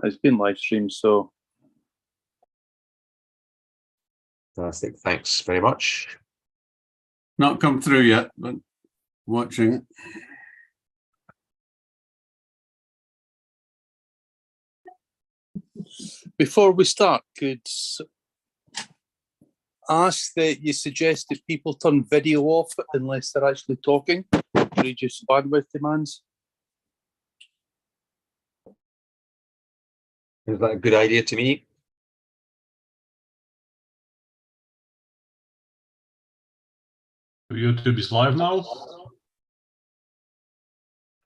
It's been live streamed, so. Fantastic. Thanks very much. Not come through yet, but watching. Before we start, could ask that you suggest that people turn video off unless they're actually talking, reduce bandwidth demands. Is that a good idea to me? YouTube is live now.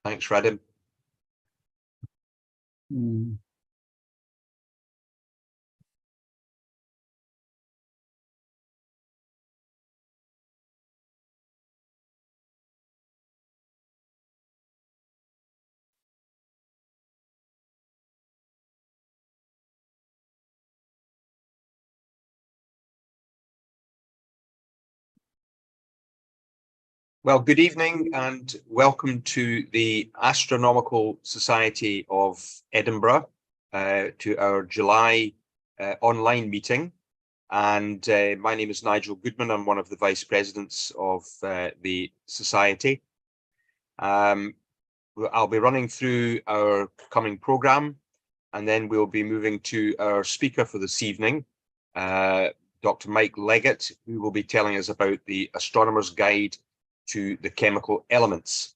Thanks, Radim. Well, good evening and welcome to the Astronomical Society of Edinburgh, to our July online meeting. And my name is Nigel Goodman. I'm one of the vice presidents of the Society. I'll be running through our coming programme, and then we'll be moving to our speaker for this evening, Dr. Mike Leggett, who will be telling us about the Astronomer's Guide to the Chemical Elements.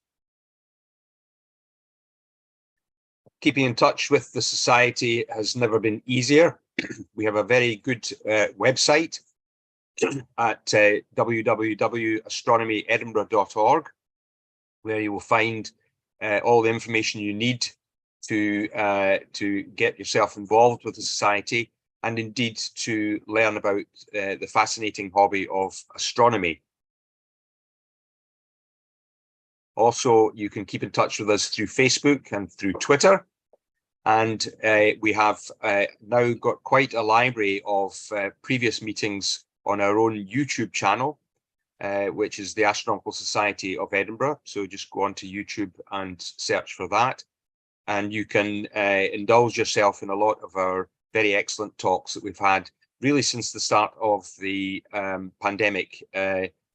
Keeping in touch with the Society has never been easier. We have a very good website at www.astronomyedinburgh.org, where you will find all the information you need to get yourself involved with the Society, and indeed to learn about the fascinating hobby of astronomy. Also, you can keep in touch with us through Facebook and through Twitter. And we have now got quite a library of previous meetings on our own YouTube channel, which is the Astronomical Society of Edinburgh. So just go onto YouTube and search for that. And you can indulge yourself in a lot of our very excellent talks that we've had really since the start of the pandemic,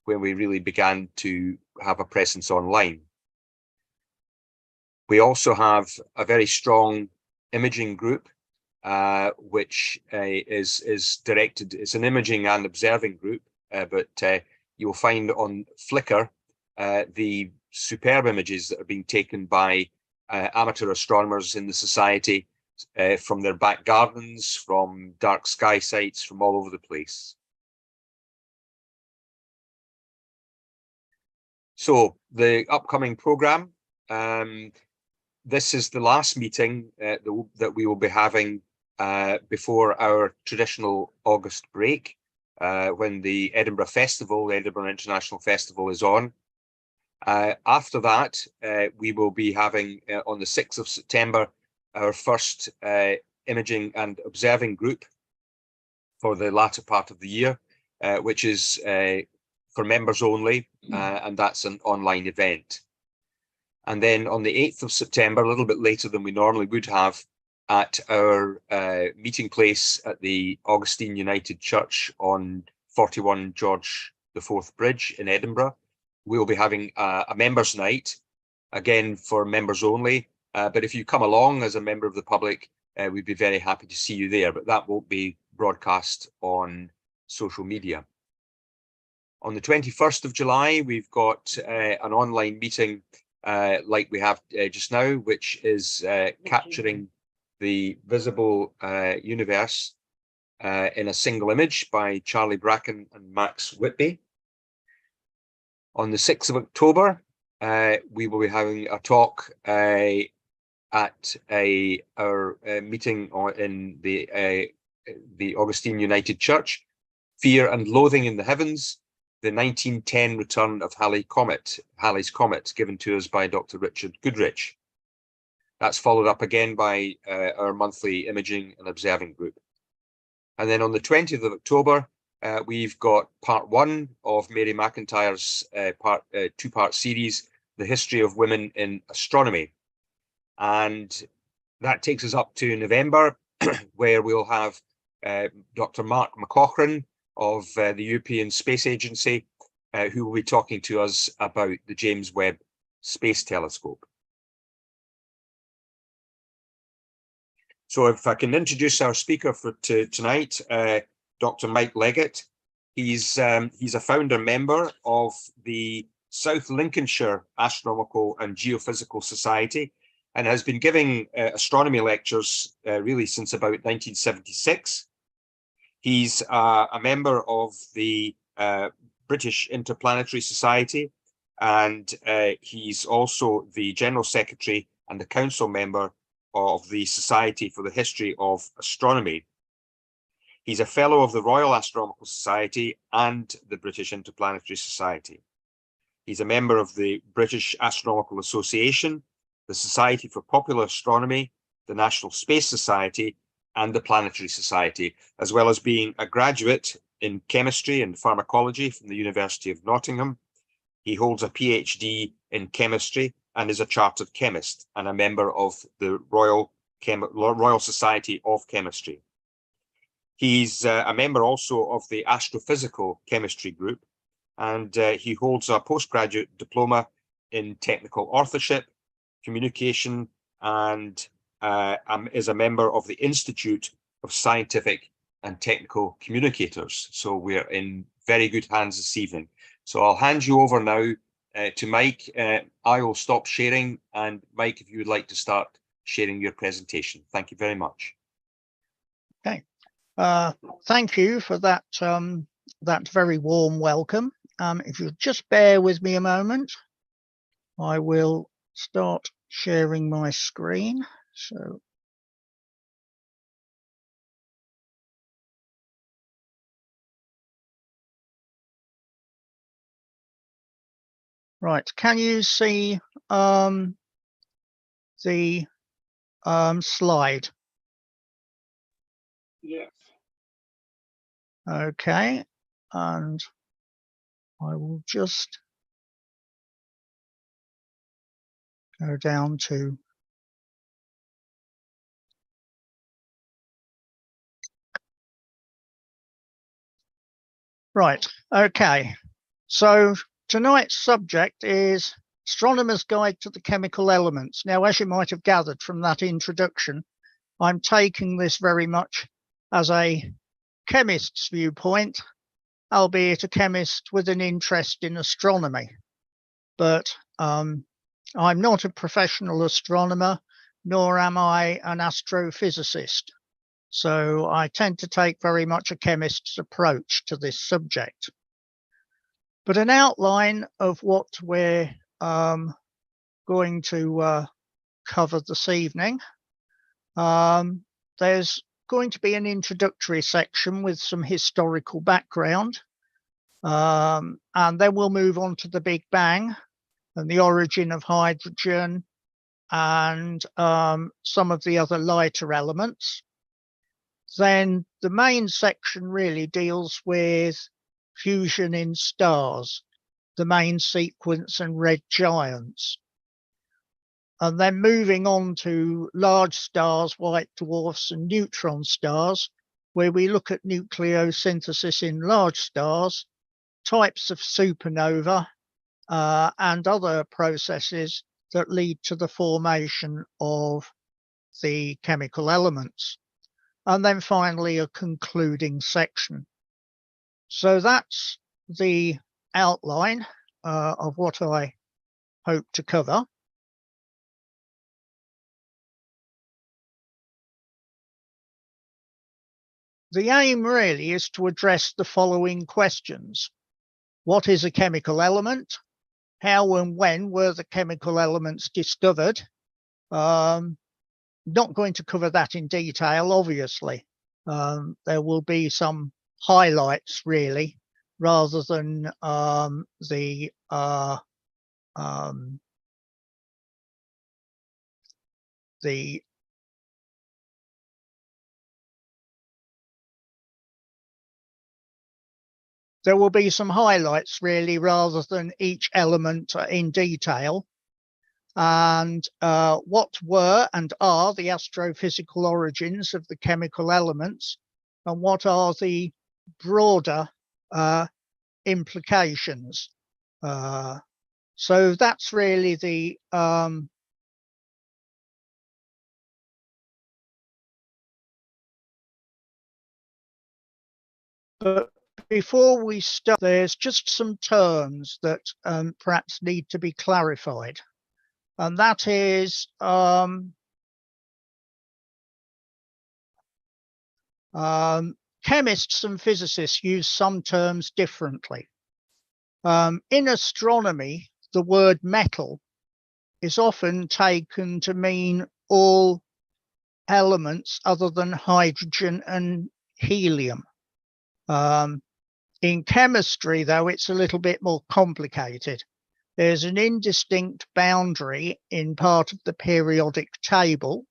when we really began to have a presence online. We also have a very strong imaging group, which is directed, it's an imaging and observing group, but you'll find on Flickr the superb images that are being taken by amateur astronomers in the Society from their back gardens, from dark sky sites, from all over the place. So the upcoming programme, this is the last meeting that we will be having before our traditional August break, when the Edinburgh Festival, the Edinburgh International Festival, is on. After that, we will be having, on the 6th of September, our first imaging and observing group for the latter part of the year, which is for members only, and that's an online event. And then on the 8th of September, a little bit later than we normally would have, at our meeting place at the Augustine United Church on 41 George IV Bridge in Edinburgh, we'll be having a members' night, again for members only. But if you come along as a member of the public, we'd be very happy to see you there, but that won't be broadcast on social media. On the 21st of July, we've got an online meeting like we have just now, which is capturing the visible universe in a single image by Charlie Bracken and Max Whitby. On the 6th of October, we will be having a talk at our meeting in the Augustine United Church, Fear and Loathing in the Heavens, the 1910 return of Halley's Comet, given to us by Dr. Richard Goodrich. That's followed up again by our monthly imaging and observing group. And then on the 20th of October, we've got part 1 of Mary McIntyre's two-part series, The History of Women in Astronomy. And That takes us up to November, where we'll have Dr. Mark McCaughrean of the European Space Agency, who will be talking to us about the James Webb Space Telescope. So if I can introduce our speaker for tonight, Dr. Mike Leggett. He's a founder member of the South Lincolnshire Astronomical and Geophysical Society, and has been giving astronomy lectures really since about 1976. He's a member of the British Interplanetary Society, and he's also the General Secretary and the Council member of the Society for the History of Astronomy. He's a Fellow of the Royal Astronomical Society and the British Interplanetary Society. He's a member of the British Astronomical Association, the Society for Popular Astronomy, the National Space Society, and the Planetary Society, as well as being a graduate in chemistry and pharmacology from the University of Nottingham. He holds a PhD in chemistry and is a chartered chemist and a member of the Royal Society of Chemistry. He's a member also of the Astrophysical Chemistry Group, and he holds a postgraduate diploma in technical authorship, communication, and is a member of the Institute of Scientific and Technical Communicators. So we're in very good hands this evening. So I'll hand you over now to Mike. I will stop sharing, and Mike, if you would like to start sharing your presentation. Thank you very much. Okay. Thank you for that, that very warm welcome. If you'll just bear with me a moment, I will start sharing my screen. So right, can you see the slide? Yes. Okay, and I will just go down to right. Okay, so tonight's subject is Astronomer's Guide to the Chemical Elements. Now, as you might have gathered from that introduction, I'm taking this very much as a chemist's viewpoint, albeit a chemist with an interest in astronomy. But I'm not a professional astronomer, nor am I an astrophysicist. So I tend to take very much a chemist's approach to this subject. But an outline of what we're going to cover this evening. There's going to be an introductory section with some historical background, and then we'll move on to the Big Bang and the origin of hydrogen and some of the other lighter elements. Then the main section really deals with fusion in stars, the main sequence and red giants. And then moving on to large stars, white dwarfs and neutron stars, where we look at nucleosynthesis in large stars, types of supernova, and other processes that lead to the formation of the chemical elements. And then finally, a concluding section. So that's the outline of what I hope to cover. The aim really is to address the following questions. What is a chemical element? How and when were the chemical elements discovered? Not going to cover that in detail, obviously. There will be some highlights really, rather than there will be some highlights really, rather than each element in detail. And what were and are the astrophysical origins of the chemical elements, and what are the broader implications? So that's really the but before we start, there's just some terms that perhaps need to be clarified, and that is chemists and physicists use some terms differently. In astronomy, the word metal is often taken to mean all elements other than hydrogen and helium. In chemistry, though, it's a little bit more complicated. There's an indistinct boundary in part of the periodic table.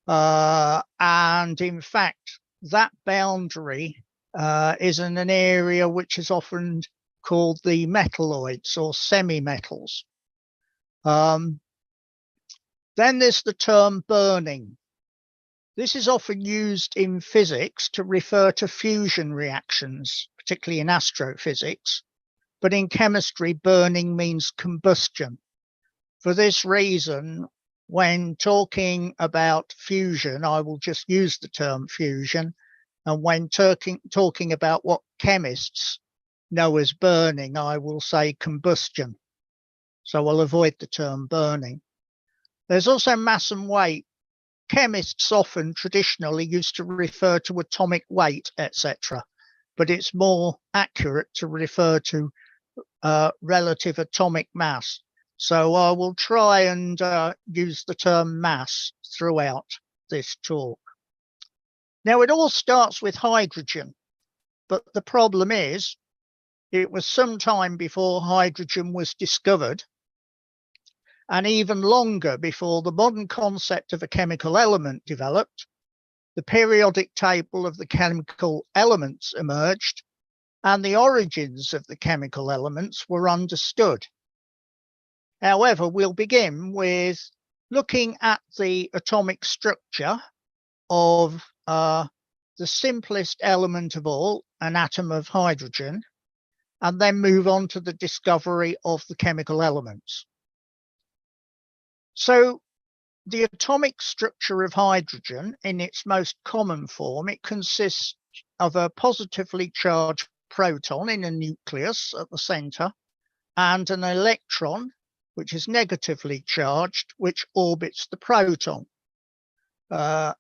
And in fact, that boundary is in an area which is often called the metalloids or semi-metals. Then there's the term burning. This is often used in physics to refer to fusion reactions, particularly in astrophysics. But in chemistry, burning means combustion. For this reason, when talking about fusion, I will just use the term fusion. And when talking about what chemists know as burning, I will say combustion. So I'll avoid the term burning. There's also mass and weight. Chemists often traditionally used to refer to atomic weight, etc. But it's more accurate to refer to relative atomic mass. So I will try and use the term mass throughout this talk. Now, it all starts with hydrogen, but the problem is it was some time before hydrogen was discovered, and even longer before the modern concept of a chemical element developed. The periodic table of the chemical elements emerged, and the origins of the chemical elements were understood. However, we'll begin with looking at the atomic structure of the simplest element of all, an atom of hydrogen, and then move on to the discovery of the chemical elements. So the atomic structure of hydrogen in its most common form, it consists of a positively charged proton in a nucleus at the center and an electron, which is negatively charged, which orbits the proton.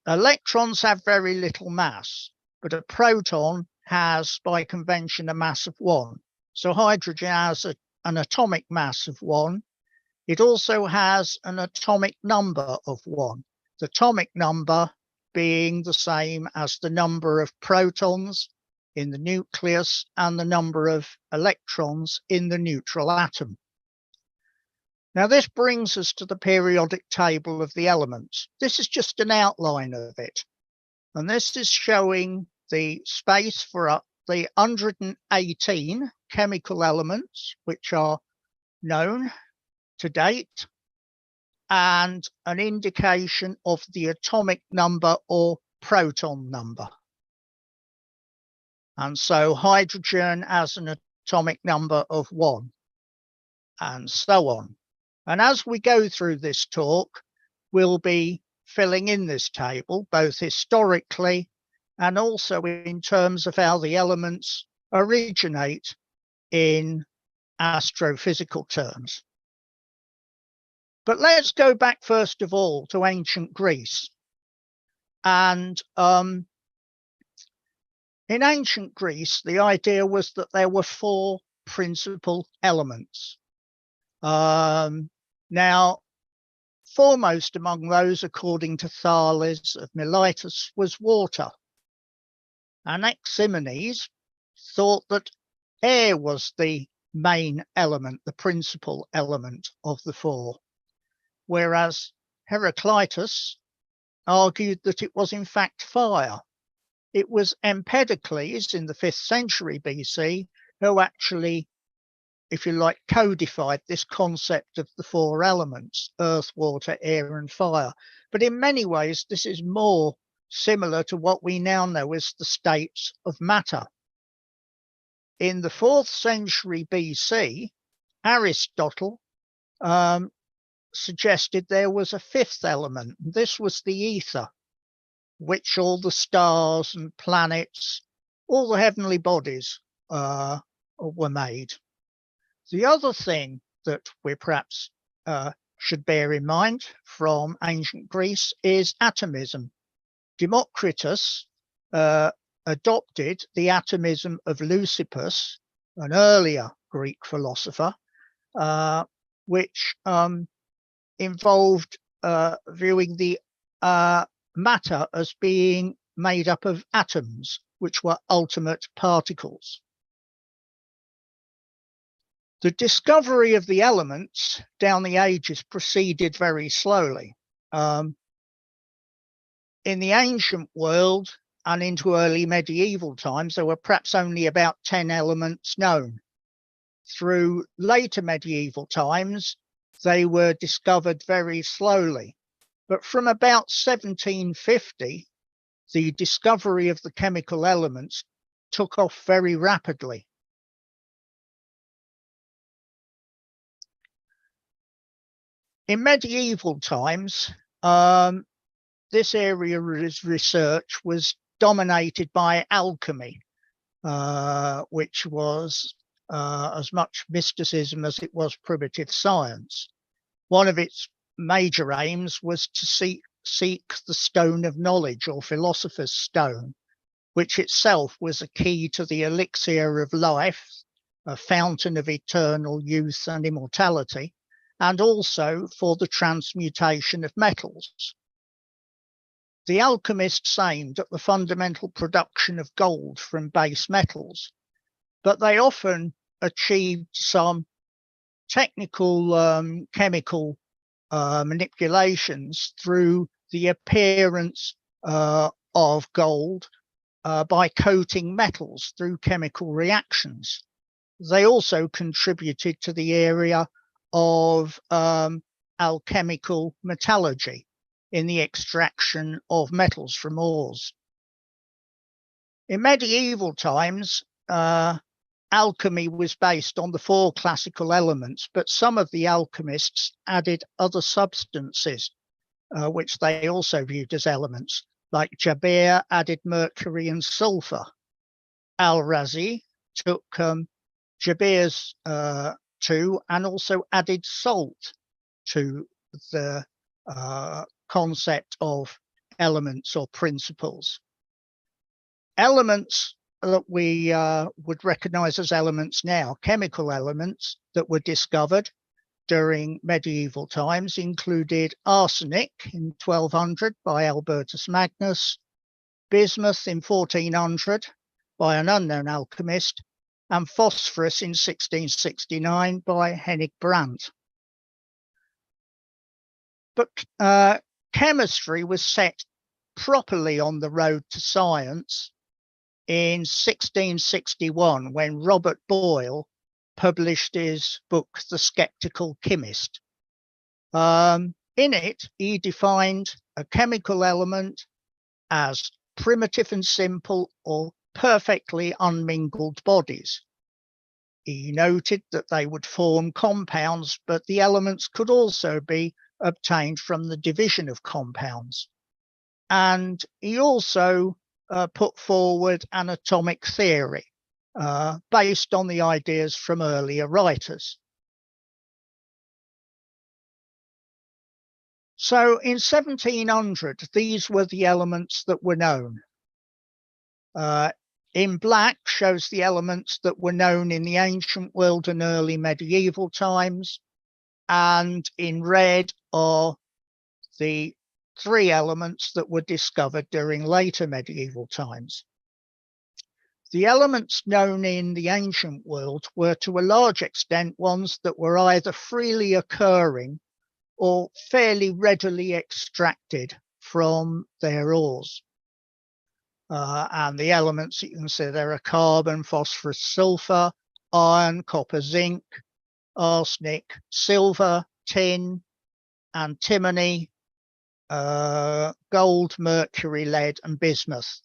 Electrons have very little mass, but a proton has, by convention, a mass of 1. So hydrogen has an atomic mass of 1. It also has an atomic number of 1, the atomic number being the same as the number of protons in the nucleus and the number of electrons in the neutral atom. Now, this brings us to the periodic table of the elements. This is just an outline of it. And this is showing the space for the 118 chemical elements which are known to date, and an indication of the atomic number or proton number. And so hydrogen has an atomic number of 1, and so on. And as we go through this talk, we'll be filling in this table, both historically and also in terms of how the elements originate in astrophysical terms. But let's go back first of all to ancient Greece. And in ancient Greece, the idea was that there were 4 principal elements. Now, foremost among those, according to Thales of Miletus, was water. Anaximenes thought that air was the main element, the principal element of the 4. Whereas Heraclitus argued that it was in fact fire. It was Empedocles in the 5th century BC who actually if you like, codified this concept of the four elements: earth, water, air, and fire. But in many ways, this is more similar to what we now know as the states of matter. In the 4th century BC, Aristotle suggested there was a 5th element. This was the ether, which all the stars and planets, all the heavenly bodies were made. The other thing that we perhaps should bear in mind from ancient Greece is atomism. Democritus adopted the atomism of Leucippus, an earlier Greek philosopher, which involved viewing the matter as being made up of atoms, which were ultimate particles. The discovery of the elements down the ages proceeded very slowly. In the ancient world and into early medieval times, there were perhaps only about 10 elements known. Through later medieval times, they were discovered very slowly. But from about 1750, the discovery of the chemical elements took off very rapidly. In medieval times, this area of research was dominated by alchemy, which was as much mysticism as it was primitive science. One of its major aims was to seek the stone of knowledge, or philosopher's stone, which itself was a key to the elixir of life, a fountain of eternal youth and immortality, and also for the transmutation of metals. The alchemists aimed at the fundamental production of gold from base metals, but they often achieved some technical chemical manipulations through the appearance of gold by coating metals through chemical reactions. They also contributed to the area of alchemical metallurgy in the extraction of metals from ores. In medieval times, alchemy was based on the 4 classical elements, but some of the alchemists added other substances, which they also viewed as elements, like Jabir added mercury and sulfur. Al-Razi took Jabir's 2 and also added salt to the concept of elements or principles. Elements that we would recognize as elements now, chemical elements that were discovered during medieval times, included arsenic in 1200 by Albertus Magnus, bismuth in 1400 by an unknown alchemist, and phosphorus in 1669 by Hennig Brandt. But chemistry was set properly on the road to science in 1661, when Robert Boyle published his book, The Skeptical Chemist. In it, he defined a chemical element as primitive and simple or perfectly unmingled bodies. He noted that they would form compounds, but the elements could also be obtained from the division of compounds. And he also put forward an atomic theory based on the ideas from earlier writers. So in 1700, these were the elements that were known. In black shows the elements that were known in the ancient world and early medieval times, and in red are the 3 elements that were discovered during later medieval times. The elements known in the ancient world were to a large extent ones that were either freely occurring or fairly readily extracted from their ores. And the elements you can see there are carbon, phosphorus, sulfur, iron, copper, zinc, arsenic, silver, tin, antimony, gold, mercury, lead, and bismuth.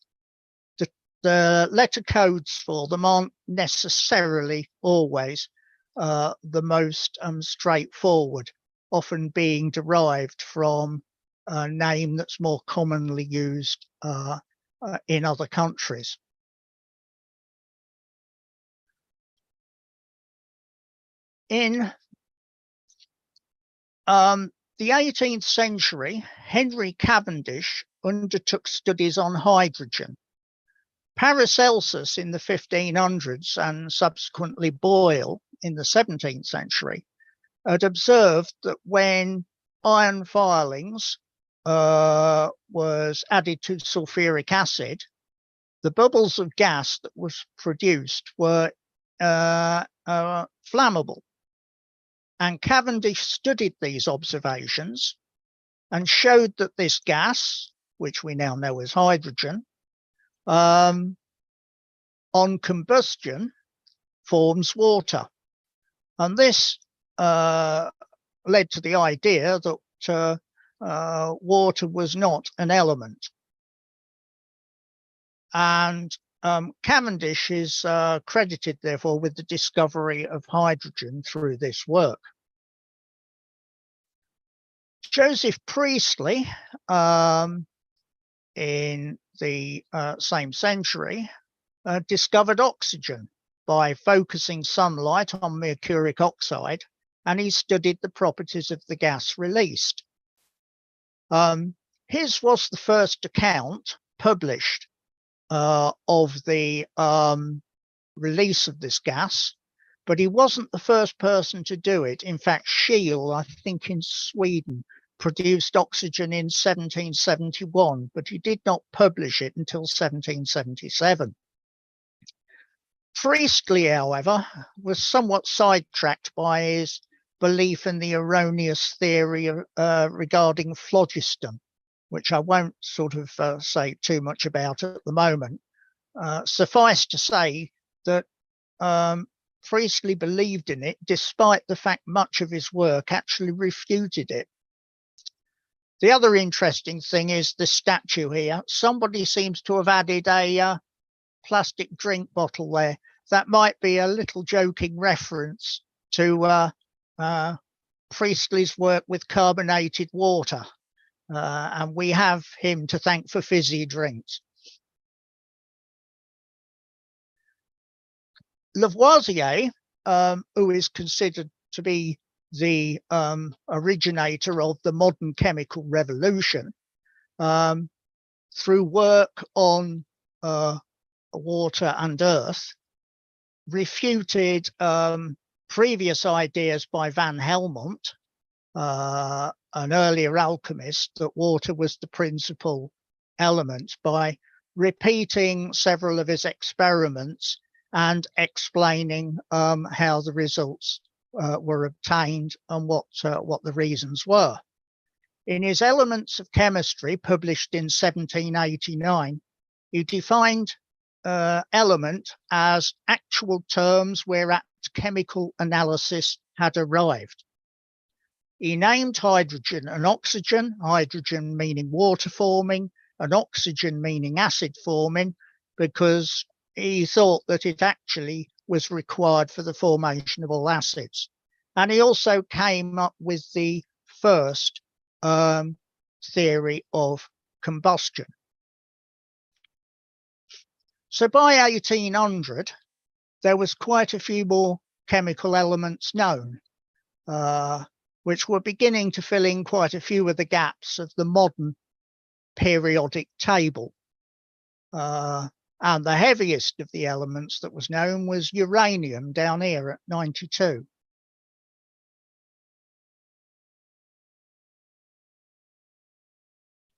The letter codes for them aren't necessarily always the most straightforward, often being derived from a name that's more commonly used in other countries. In the 18th century, Henry Cavendish undertook studies on hydrogen. Paracelsus in the 1500s and subsequently Boyle in the 17th century had observed that when iron filings was added to sulfuric acid, the bubbles of gas that was produced were flammable. And Cavendish studied these observations and showed that this gas, which we now know as hydrogen, on combustion forms water. And this led to the idea that water was not an element. And Cavendish is credited, therefore, with the discovery of hydrogen through this work. Joseph Priestley, in the same century, discovered oxygen by focusing sunlight on mercuric oxide, and he studied the properties of the gas released. His was the first account published of the release of this gas, but he wasn't the first person to do it. In fact, Scheele, I think in Sweden, produced oxygen in 1771, but he did not publish it until 1777. Priestley, however, was somewhat sidetracked by his belief in the erroneous theory regarding phlogiston, which I won't sort of say too much about at the moment. Suffice to say that Priestley believed in it, despite the fact much of his work actually refuted it. The other interesting thing is the statue here. Somebody seems to have added a plastic drink bottle there. That might be a little joking reference to Priestley's work with carbonated water. And we have him to thank for fizzy drinks. Lavoisier, who is considered to be the originator of the modern chemical revolution, through work on water and earth, refuted previous ideas by Van Helmont, an earlier alchemist, that water was the principal element, by repeating several of his experiments and explaining how the results were obtained and what the reasons were. In his Elements of Chemistry, published in 1789, he defined element as actual terms whereat chemical analysis had arrived. He named hydrogen and oxygen, hydrogen meaning water forming and oxygen meaning acid forming, because he thought that it actually was required for the formation of all acids. And he also came up with the first theory of combustion. So by 1800, there was quite a few more chemical elements known, which were beginning to fill in quite a few of the gaps of the modern periodic table. And the heaviest of the elements that was known was uranium, down here at 92.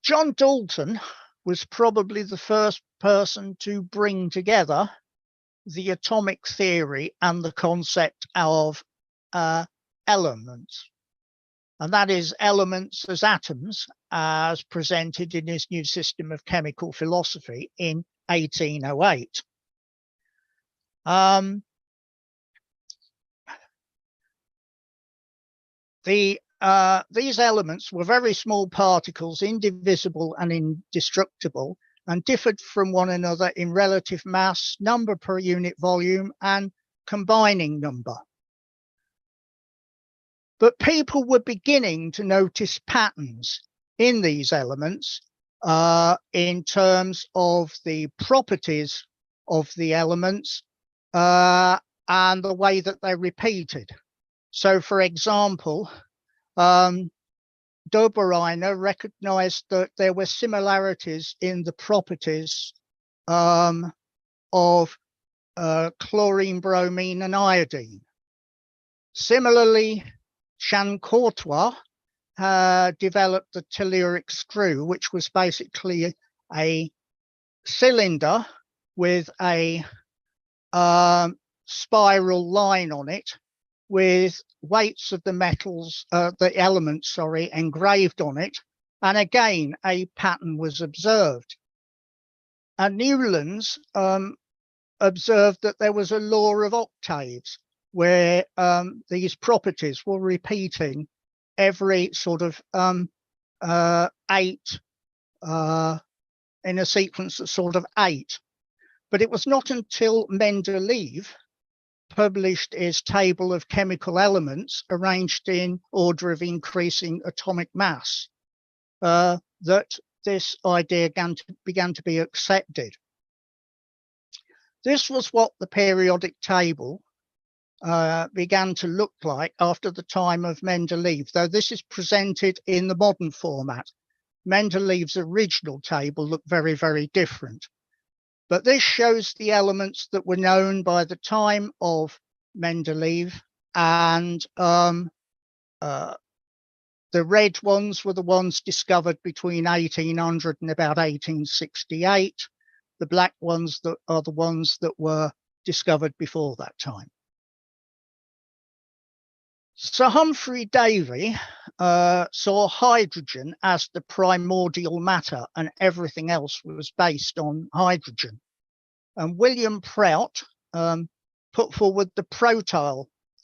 John Dalton was probably the first person to bring together the atomic theory and the concept of elements. And that is elements as atoms, as presented in his new system of chemical philosophy in 1808. these elements were very small particles, indivisible and indestructible, and differed from one another in relative mass, number per unit volume, and combining number. But people were beginning to notice patterns in these elements in terms of the properties of the elements and the way that they repeated. So, for example, Dobereiner recognized that there were similarities in the properties of chlorine, bromine, and iodine. Similarly, Chancourtois developed the telluric screw, which was basically a cylinder with a spiral line on it, with weights of the metals, the elements, sorry, engraved on it. And again, a pattern was observed. And Newlands observed that there was a law of octaves, where these properties were repeating every sort of 8 in a sequence of sort of 8. But it was not until Mendeleev published his table of chemical elements arranged in order of increasing atomic mass that this idea began to be accepted. This was what the periodic table began to look like after the time of Mendeleev, though this is presented in the modern format. Mendeleev's original table looked very, very different. But this shows the elements that were known by the time of Mendeleev, and the red ones were the ones discovered between 1800 and about 1868. The black ones that are the ones that were discovered before that time. Sir Humphrey Davy saw hydrogen as the primordial matter, and everything else was based on hydrogen. And William Prout put forward the Prout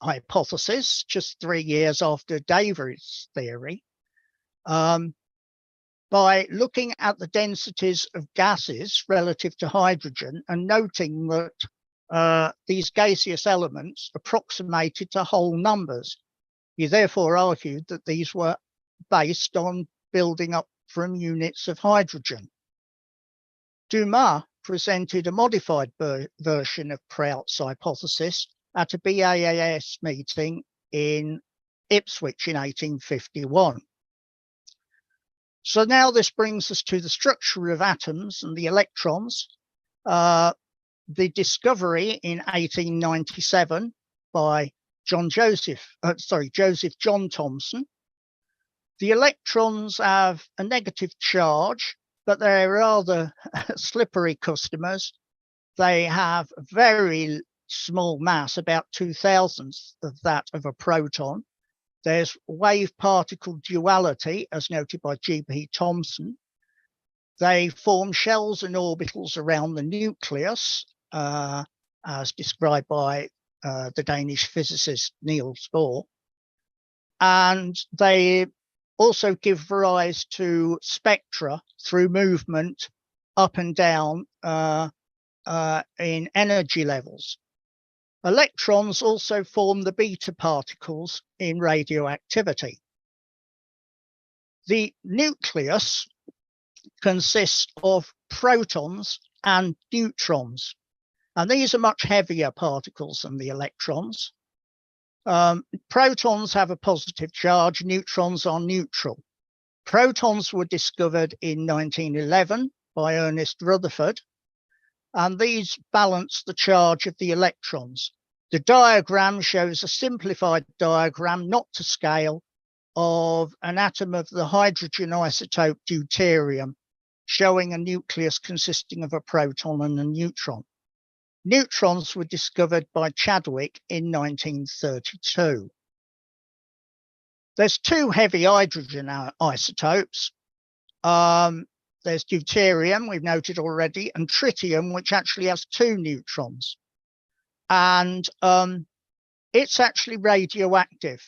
hypothesis just 3 years after Davy's theory, by looking at the densities of gases relative to hydrogen and noting that these gaseous elements approximated to whole numbers. He therefore argued that these were based on building up from units of hydrogen. Dumas presented a modified version of Prout's hypothesis at a BAAS meeting in Ipswich in 1851. So now this brings us to the structure of atoms and the electrons. The discovery in 1897 by Joseph John Thomson. The electrons have a negative charge, but they're rather slippery customers. They have a very small mass, about 2,000th of that of a proton. There's wave-particle duality, as noted by G.P. Thomson. They form shells and orbitals around the nucleus, as described by the Danish physicist Niels Bohr. And they also give rise to spectra through movement up and down in energy levels. Electrons also form the beta particles in radioactivity. The nucleus consists of protons and neutrons, and these are much heavier particles than the electrons. Protons have a positive charge, neutrons are neutral. Protons were discovered in 1911 by Ernest Rutherford, and these balance the charge of the electrons. The diagram shows a simplified diagram, not to scale, of an atom of the hydrogen isotope deuterium, showing a nucleus consisting of a proton and a neutron. Neutrons were discovered by Chadwick in 1932. There's two heavy hydrogen isotopes. There's deuterium, we've noted already, and tritium, which actually has 2 neutrons. And it's actually radioactive.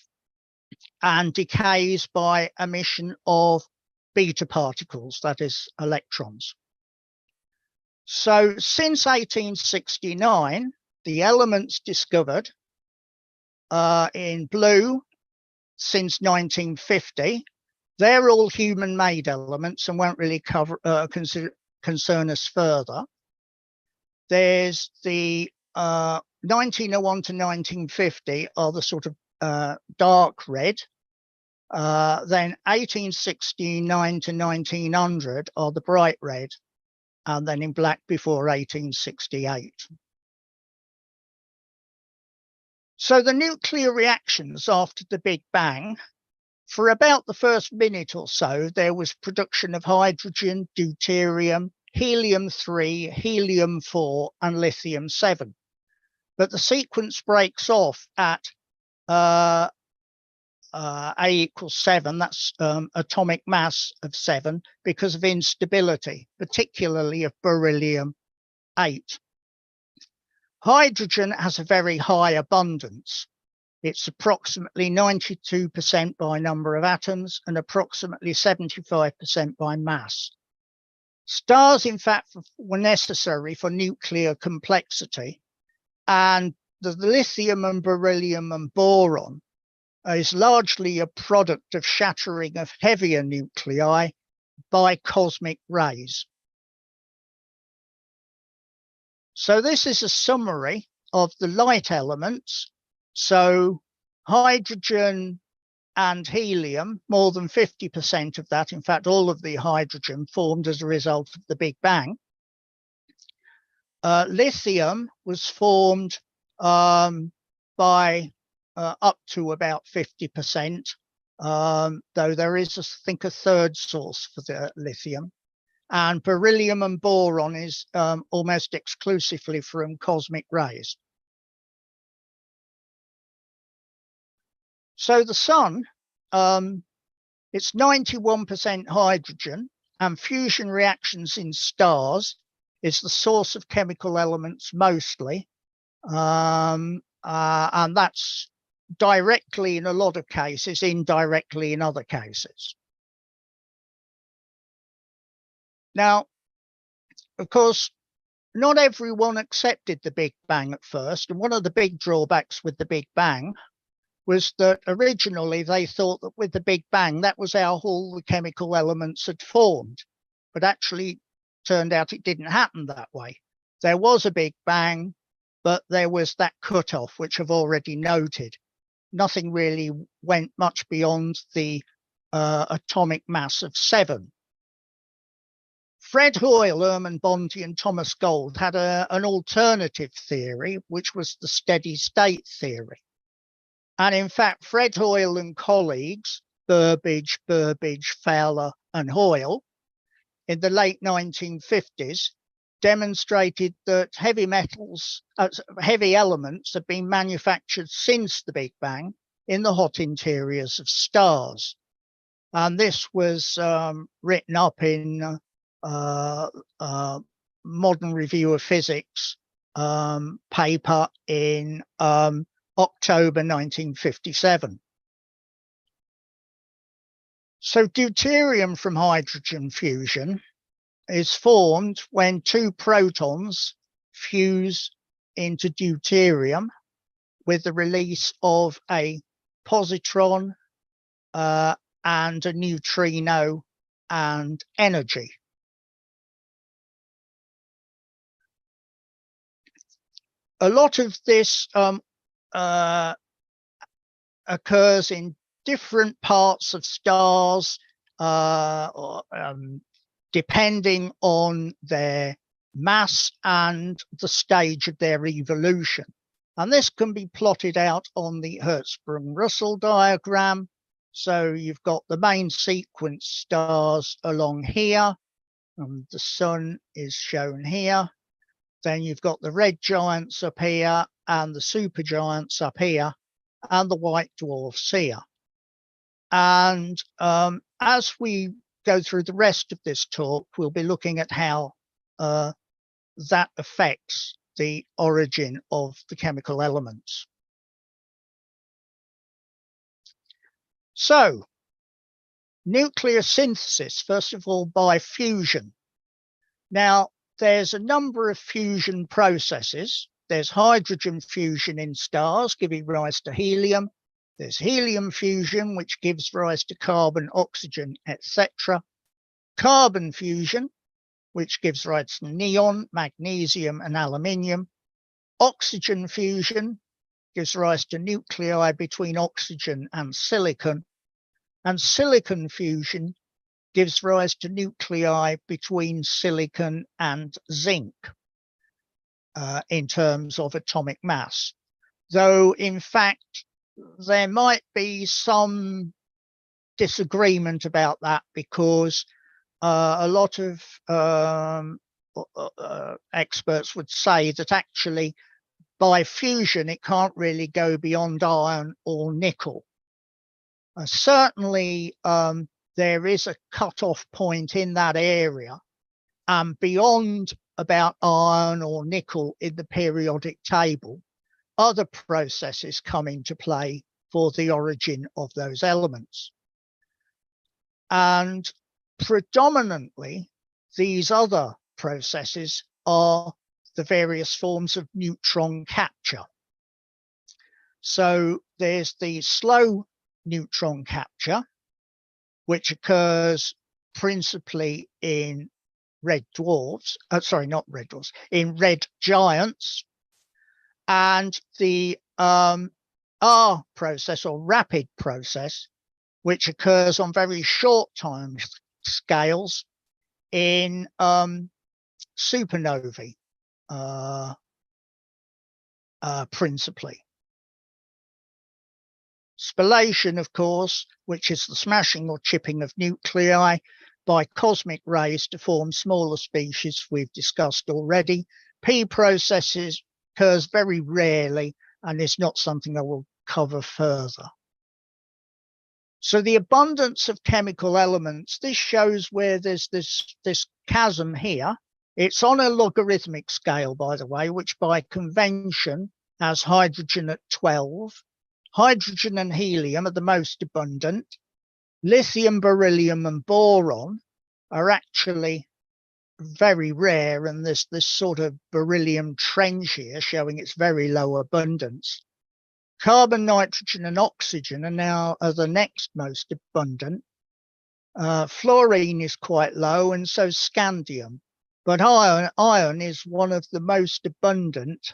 and decays by emission of beta particles, that is electrons. So since 1869, the elements discovered in blue since 1950, they're all human-made elements and won't really concern us further. There's the 1901 to 1950 are the sort of dark red. Then 1869 to 1900 are the bright red, and then in black before 1868. So the nuclear reactions after the Big Bang, for about the first minute or so, there was production of hydrogen, deuterium, helium-3, helium-4, and lithium-7. But the sequence breaks off at A equals 7, that's atomic mass of 7, because of instability, particularly of beryllium-8. Hydrogen has a very high abundance. It's approximately 92% by number of atoms and approximately 75% by mass. Stars, in fact, were necessary for nuclear complexity, and the lithium and beryllium and boron is largely a product of shattering of heavier nuclei by cosmic rays. So this is a summary of the light elements. So hydrogen and helium, more than 50% of that, in fact, all of the hydrogen formed as a result of the Big Bang. Lithium was formed by up to about 50%, though there is, I think, a third source for the lithium. And beryllium and boron is almost exclusively from cosmic rays. So the sun, it's 91% hydrogen, and fusion reactions in stars is the source of chemical elements mostly. And that's directly in a lot of cases, indirectly in other cases. Now, of course, not everyone accepted the Big Bang at first. And one of the big drawbacks with the Big Bang was that originally they thought that with the Big Bang, that was how all the chemical elements had formed. But actually, turned out it didn't happen that way. There was a Big Bang, but there was that cutoff, which I've already noted. Nothing really went much beyond the atomic mass of 7. Fred Hoyle, Erman Bondi, and Thomas Gold had an alternative theory, which was the steady state theory. And in fact, Fred Hoyle and colleagues, Burbage, Fowler, and Hoyle, in the late 1950s, demonstrated that heavy metals, heavy elements have been manufactured since the Big Bang in the hot interiors of stars. And this was written up in Modern Review of Physics paper in October 1957. So deuterium from hydrogen fusion is formed when 2 protons fuse into deuterium with the release of a positron and a neutrino and energy. A lot of this occurs in different parts of stars, depending on their mass and the stage of their evolution. And this can be plotted out on the Hertzsprung-Russell diagram. So you've got the main sequence stars along here, and the sun is shown here. Then you've got the red giants up here and the supergiants up here and the white dwarfs here. And as we go through the rest of this talk, we'll be looking at how that affects the origin of the chemical elements. So, nucleosynthesis, first of all, by fusion. Now, there's a number of fusion processes. There's hydrogen fusion in stars, giving rise to helium. There's helium fusion, which gives rise to carbon, oxygen, etc. Carbon fusion, which gives rise to neon, magnesium, and aluminium. Oxygen fusion gives rise to nuclei between oxygen and silicon. And silicon fusion gives rise to nuclei between silicon and zinc in terms of atomic mass. Though, in fact, there might be some disagreement about that, because a lot of experts would say that actually by fusion it can't really go beyond iron or nickel. Certainly there is a cut-off point in that area, and beyond about iron or nickel in the periodic table, other processes come into play for the origin of those elements. And predominantly, these other processes are the various forms of neutron capture. So there's the slow neutron capture, which occurs principally in red dwarfs, in red giants. And the R process, or rapid process, which occurs on very short time scales in supernovae, principally. Spallation, of course, which is the smashing or chipping of nuclei by cosmic rays to form smaller species, we've discussed already. P processes occurs very rarely and is not something I will cover further. So the abundance of chemical elements, this shows where there's this chasm here. It's on a logarithmic scale, by the way, which by convention has hydrogen at 12. Hydrogen and helium are the most abundant. Lithium, beryllium, and boron are actually very rare, and there's this sort of beryllium trench here showing its very low abundance. Carbon, nitrogen, and oxygen are the next most abundant. Fluorine is quite low, and so scandium. But iron is one of the most abundant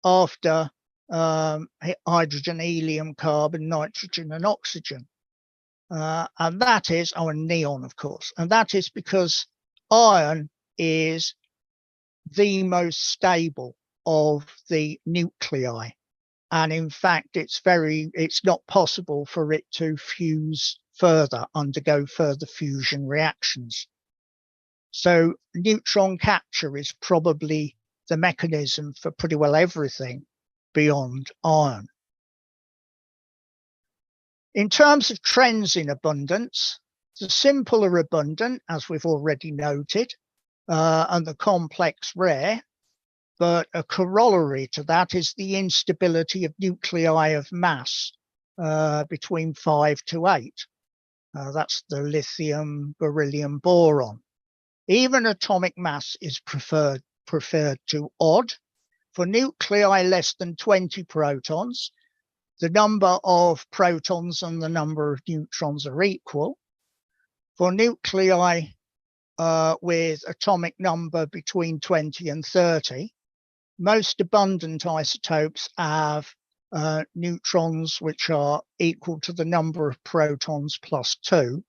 after hydrogen, helium, carbon, nitrogen, and oxygen. And that is, and neon, of course. And that is because iron is the most stable of the nuclei. And in fact, it's not possible for it to fuse further, undergo further fusion reactions. So neutron capture is probably the mechanism for pretty well everything beyond iron. In terms of trends in abundance, the simple are abundant, as we've already noted, and the complex rare. But a corollary to that is the instability of nuclei of mass between 5 to 8. That's the lithium, beryllium, boron. Even atomic mass is preferred to odd. For nuclei less than 20 protons, the number of protons and the number of neutrons are equal. For nuclei with atomic number between 20 and 30, most abundant isotopes have neutrons which are equal to the number of protons plus 2.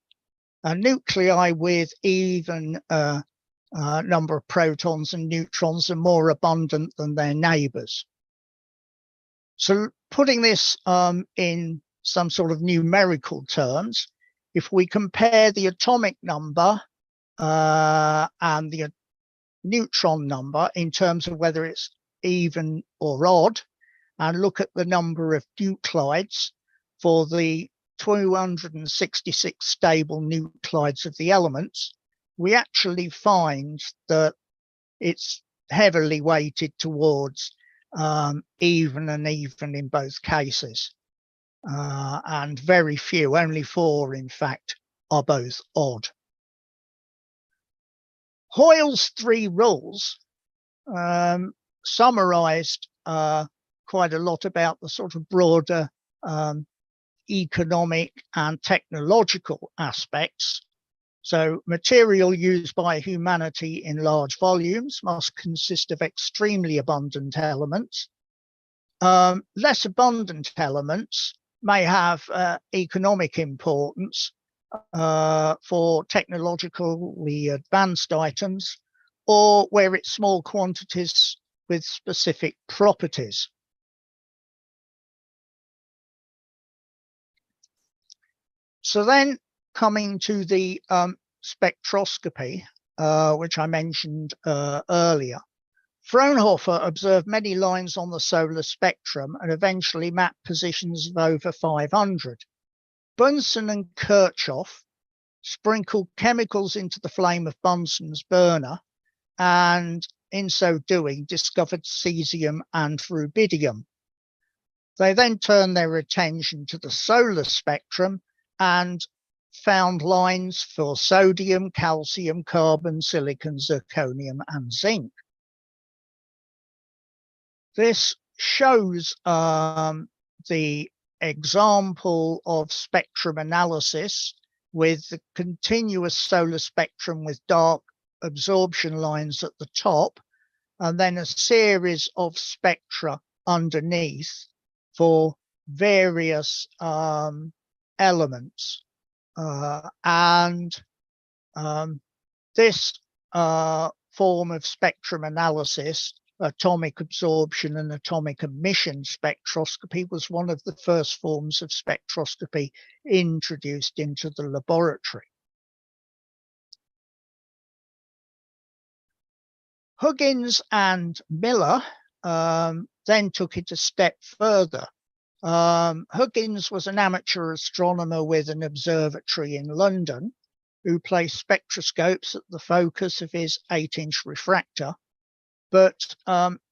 And nuclei with even number of protons and neutrons are more abundant than their neighbors. So putting this in some sort of numerical terms, if we compare the atomic number and the neutron number in terms of whether it's even or odd, and look at the number of nuclides for the 266 stable nuclides of the elements, we actually find that it's heavily weighted towards even and even in both cases. and very few, only 4 in fact, are both odd. Hoyle's 3 rules summarized quite a lot about the sort of broader economic and technological aspects. So material used by humanity in large volumes must consist of extremely abundant elements. Less abundant elements may have economic importance for technologically advanced items, or where it's small quantities with specific properties. So then coming to the spectroscopy, which I mentioned earlier, Fraunhofer observed many lines on the solar spectrum and eventually mapped positions of over 500. Bunsen and Kirchhoff sprinkled chemicals into the flame of Bunsen's burner, and in so doing discovered cesium and rubidium. They then turned their attention to the solar spectrum and found lines for sodium, calcium, carbon, silicon, zirconium, and zinc. This shows the example of spectrum analysis with the continuous solar spectrum with dark absorption lines at the top, and then a series of spectra underneath for various elements. This form of spectrum analysis, atomic absorption and atomic emission spectroscopy, was one of the first forms of spectroscopy introduced into the laboratory. Huggins and Miller then took it a step further. Huggins was an amateur astronomer with an observatory in London who placed spectroscopes at the focus of his 8-inch refractor, but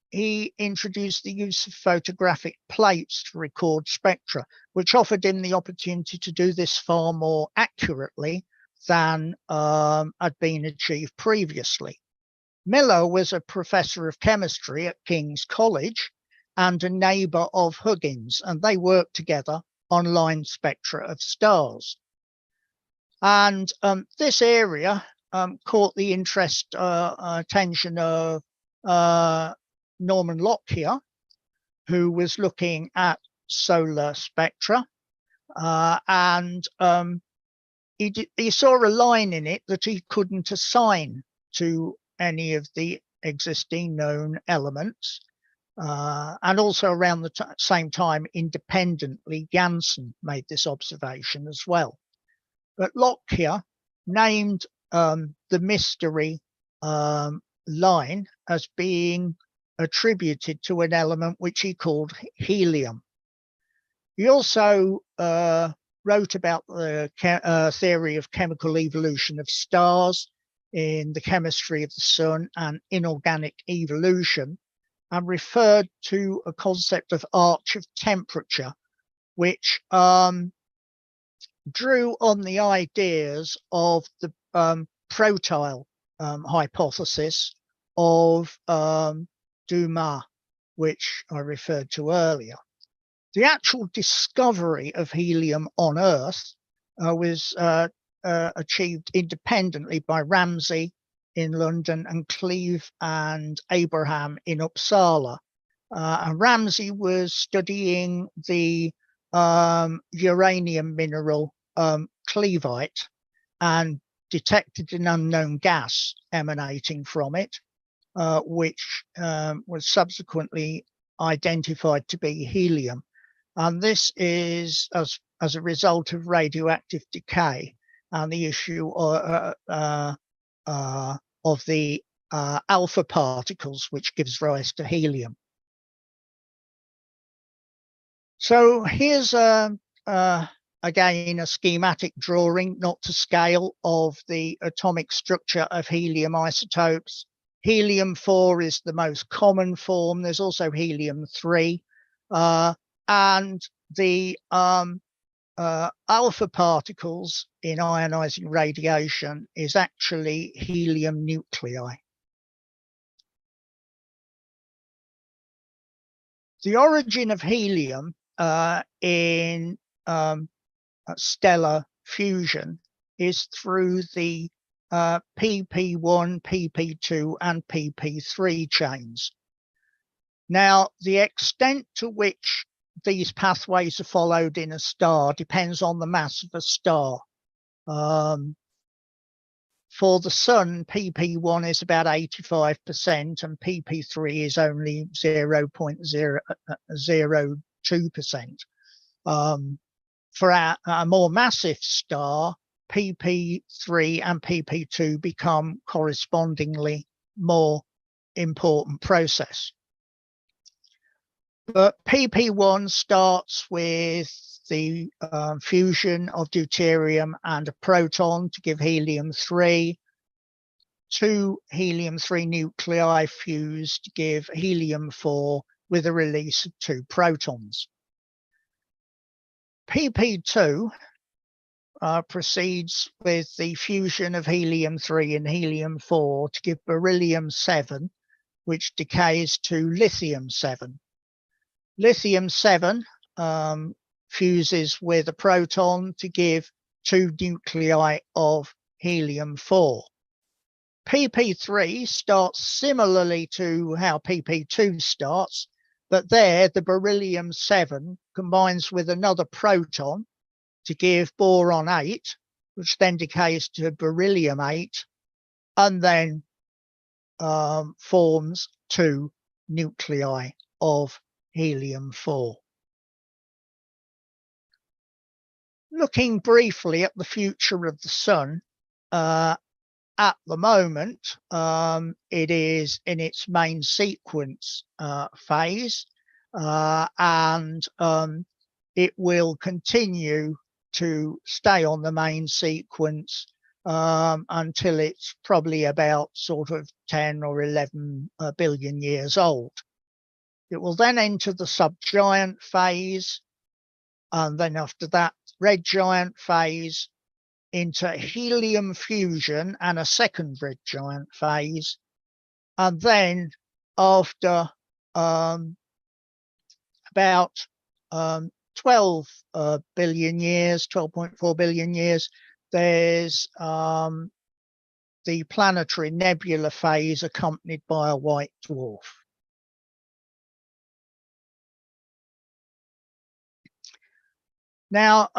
he introduced the use of photographic plates to record spectra, which offered him the opportunity to do this far more accurately than had been achieved previously. Miller was a professor of chemistry at King's College and a neighbour of Huggins, and they worked together on line spectra of stars. And this area caught the attention of Norman Lockyer, who was looking at solar spectra, and he saw a line in it that he couldn't assign to any of the existing known elements. And also around the same time, independently, Janssen made this observation as well. But Lockyer named the mystery line as being attributed to an element which he called helium. He also wrote about the theory of chemical evolution of stars in the chemistry of the sun and inorganic evolution, and referred to a concept of arch of temperature, which drew on the ideas of the Prout hypothesis of Dumas, which I referred to earlier. The actual discovery of helium on Earth was achieved independently by Ramsay in London and Cleve and Abraham in Uppsala. And Ramsay was studying the uranium mineral clevite and detected an unknown gas emanating from it, which was subsequently identified to be helium. And this is as a result of radioactive decay and the issue of the alpha particles, which gives rise to helium. So here's again a schematic drawing, not to scale, of the atomic structure of helium isotopes. Helium-4 is the most common form. There's also helium-3. And the alpha particles in ionizing radiation is actually helium nuclei. The origin of helium in stellar fusion is through the PP1, PP2, and PP3 chains. Now, the extent to which these pathways are followed in a star depends on the mass of a star. For the Sun, PP1 is about 85% and PP3 is only 0.002%. For a more massive star, PP3 and PP2 become correspondingly more important process. But PP1 starts with the fusion of deuterium and a proton to give helium-3. 2 helium-3 nuclei fuse to give helium-4 with a release of 2 protons. PP2 proceeds with the fusion of helium-3 and helium-4 to give beryllium-7, which decays to lithium-7. Lithium-7 fuses with a proton to give 2 nuclei of helium-4. PP3 starts similarly to how PP2 starts, but there the beryllium-7 combines with another proton to give boron-8, which then decays to beryllium-8, and then forms 2 nuclei of helium-4. Looking briefly at the future of the Sun, at the moment, it is in its main sequence phase, and it will continue to stay on the main sequence until it's probably about sort of 10 or 11 billion years old. It will then enter the subgiant phase, and then after that, red giant phase, into helium fusion and a second red giant phase. And then after about 12 billion years, 12.4 billion years, there's the planetary nebula phase accompanied by a white dwarf. Now,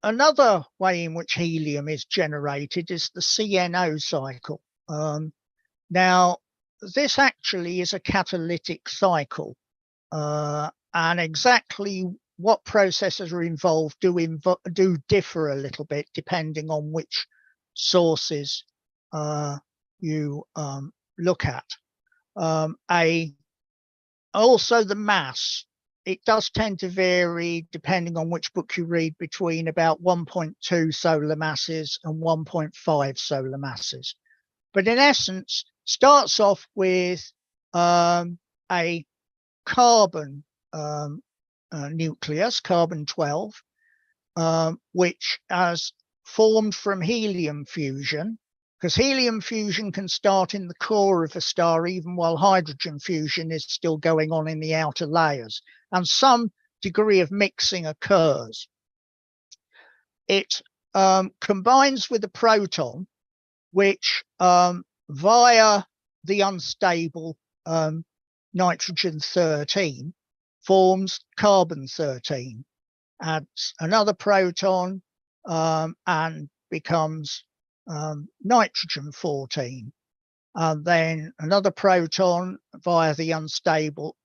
another way in which helium is generated is the CNO cycle. Now, this actually is a catalytic cycle, and exactly what processes are involved do differ a little bit depending on which sources you look at. Also, the mass. It does tend to vary depending on which book you read, between about 1.2 solar masses and 1.5 solar masses. But in essence, starts off with a carbon nucleus, carbon-12, which has formed from helium fusion, because helium fusion can start in the core of a star even while hydrogen fusion is still going on in the outer layers, and some degree of mixing occurs. It combines with a proton, which via the unstable nitrogen-13 forms carbon-13, adds another proton and becomes nitrogen-14, and then another proton via the unstable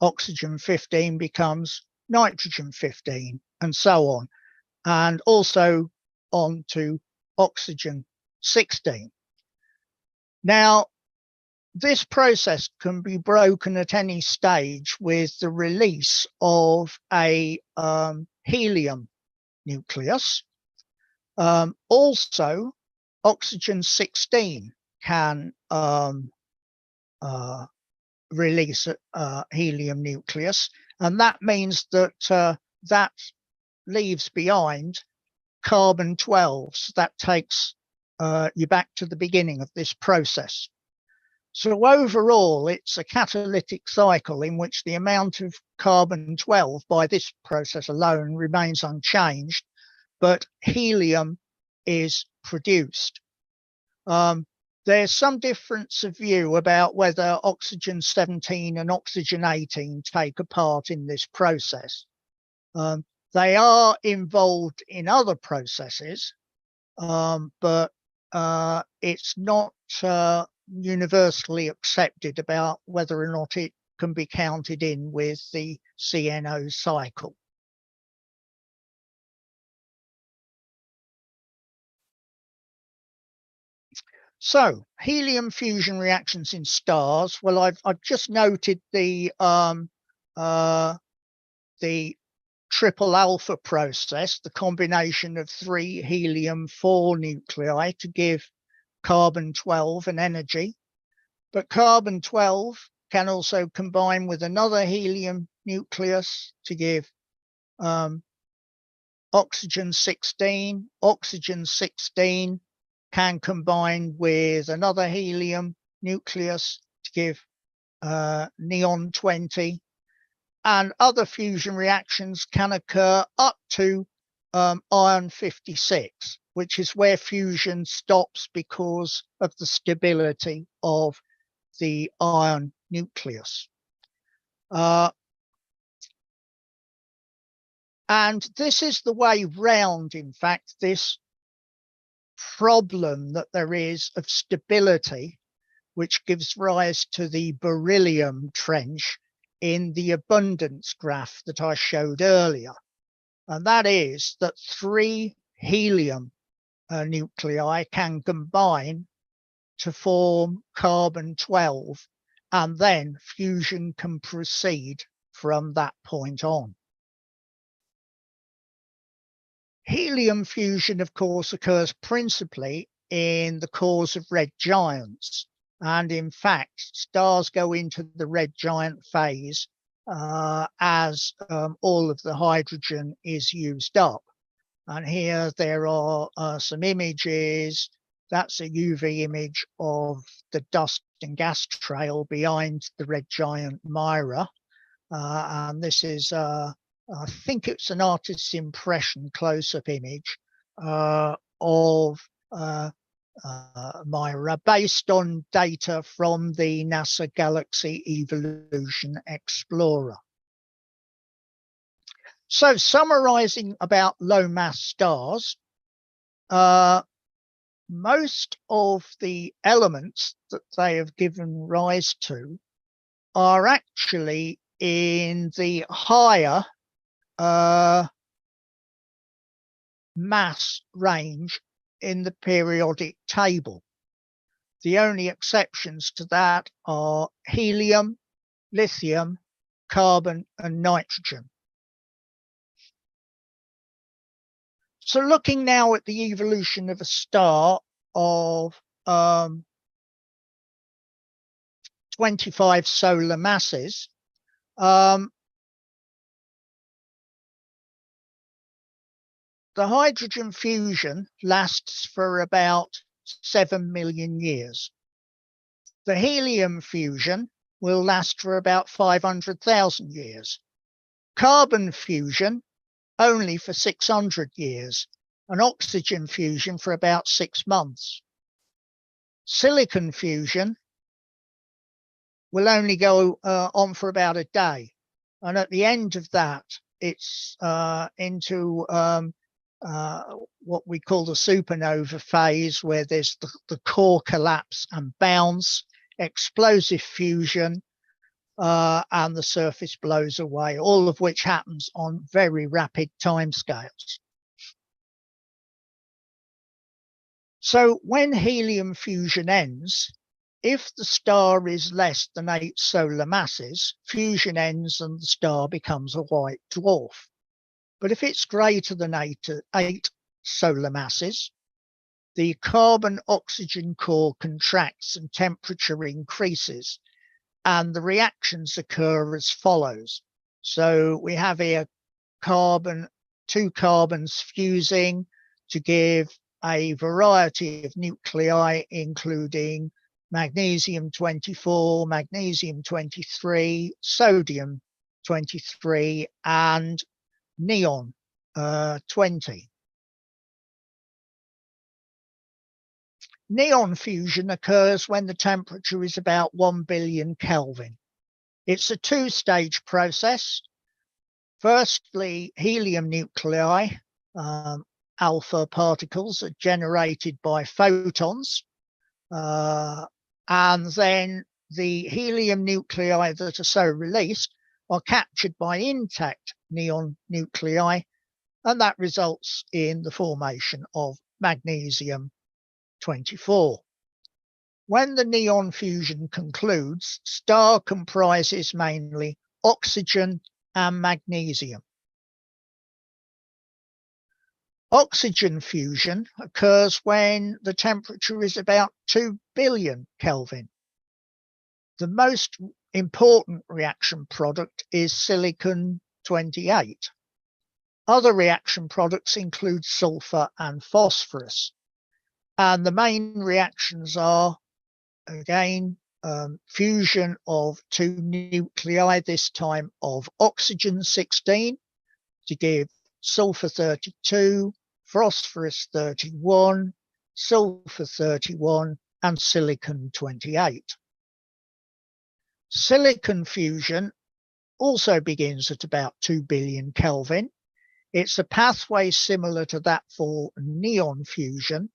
oxygen-15 becomes nitrogen-15, and so on, and also on to oxygen-16. Now, this process can be broken at any stage with the release of a helium nucleus. Also, oxygen-16 can release a helium nucleus, And that means that that leaves behind carbon-12. So that takes you back to the beginning of this process. So overall, it's a catalytic cycle in which the amount of carbon-12 by this process alone remains unchanged, but helium is produced. There's some difference of view about whether oxygen-17 and oxygen-18 take a part in this process. They are involved in other processes, but it's not universally accepted about whether or not it can be counted in with the CNO cycle. So helium fusion reactions in stars. Well, I've just noted the triple alpha process, the combination of 3 helium-4 nuclei to give carbon-12 an energy. But carbon-12 can also combine with another helium nucleus to give oxygen-16. Oxygen-16 can combine with another helium nucleus to give neon-20. And other fusion reactions can occur up to iron-56, which is where fusion stops because of the stability of the iron nucleus. And this is the way round, in fact, this problem that there is of stability, which gives rise to the beryllium trench in the abundance graph that I showed earlier. And that is that 3 helium nuclei can combine to form carbon-12, and then fusion can proceed from that point on. Helium fusion, of course, occurs principally in the cores of red giants. And in fact, stars go into the red giant phase as all of the hydrogen is used up. And here there are some images. That's a UV image of the dust and gas trail behind the red giant Mira. And this is, I think it's an artist's impression close-up image of Mira based on data from the NASA Galaxy Evolution Explorer. So summarizing about low mass stars, most of the elements that they have given rise to are actually in the higher mass range in the periodic table. The only exceptions to that are helium, lithium, carbon, and nitrogen. So looking now at the evolution of a star of 25 solar masses, the hydrogen fusion lasts for about 7 million years. The helium fusion will last for about 500,000 years. Carbon fusion only for 600 years, and oxygen fusion for about 6 months. Silicon fusion will only go on for about a day. And at the end of that, it's into what we call the supernova phase, where there's the core collapse and bounce, explosive fusion, and the surface blows away, all of which happens on very rapid timescales. So when helium fusion ends, if the star is less than 8 solar masses, fusion ends and the star becomes a white dwarf. But if it's greater than 8 solar masses, the carbon-oxygen core contracts and temperature increases, and the reactions occur as follows. So we have here two carbons fusing to give a variety of nuclei, including magnesium 24, magnesium 23, sodium 23, and neon 20. Neon fusion occurs when the temperature is about 1 billion Kelvin. It's a two-stage process. Firstly, helium nuclei, alpha particles, are generated by photons. And then the helium nuclei that are so released are captured by intact neon nuclei, and that results in the formation of magnesium 24. When the neon fusion concludes, star comprises mainly oxygen and magnesium. Oxygen fusion occurs when the temperature is about 2 billion Kelvin. The most important reaction product is silicon-28. Other reaction products include sulfur and phosphorus. And the main reactions are, again, fusion of two nuclei, this time of oxygen-16 to give sulfur-32, phosphorus-31, sulfur-31, and silicon-28. Silicon fusion also begins at about 2 billion Kelvin. It's a pathway similar to that for neon fusion.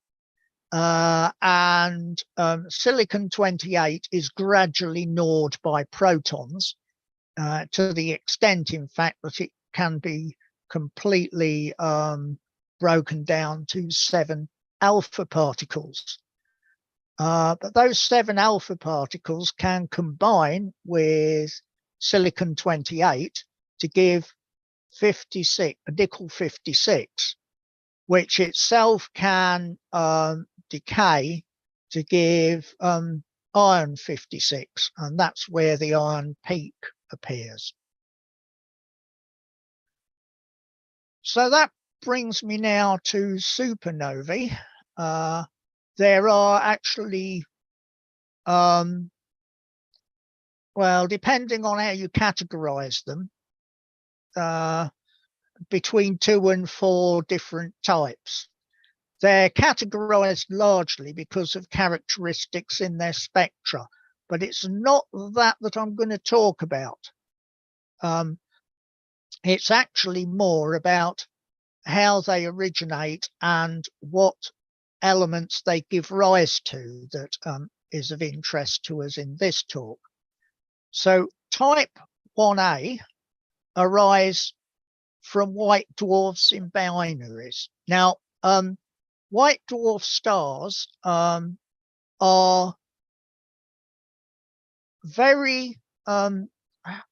And silicon-28 is gradually gnawed by protons to the extent, in fact, that it can be completely broken down to 7 alpha particles. But those 7 alpha particles can combine with silicon-28 to give 56, a nickel 56, which itself can decay to give iron 56, and that's where the iron peak appears. So that brings me now to supernovae. There are actually, well, depending on how you categorize them, between 2 and 4 different types. They're categorized largely because of characteristics in their spectra, but it's not that I'm going to talk about. It's actually more about how they originate and what elements they give rise to that is of interest to us in this talk. So type 1A arise from white dwarfs in binaries. Now, white dwarf stars are very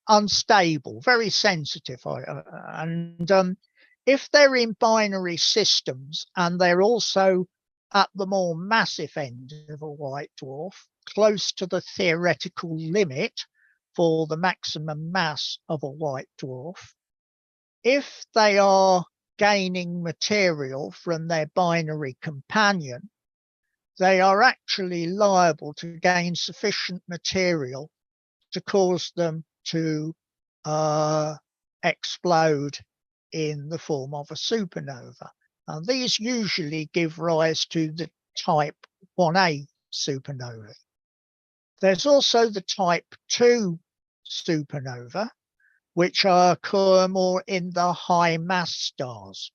unstable, very sensitive, and if they're in binary systems and they're also at the more massive end of a white dwarf, close to the theoretical limit for the maximum mass of a white dwarf, if they are gaining material from their binary companion, they are actually liable to gain sufficient material to cause them to explode in the form of a supernova. And these usually give rise to the type 1A supernova. There's also the type 2 supernova, which occur more in the high mass stars.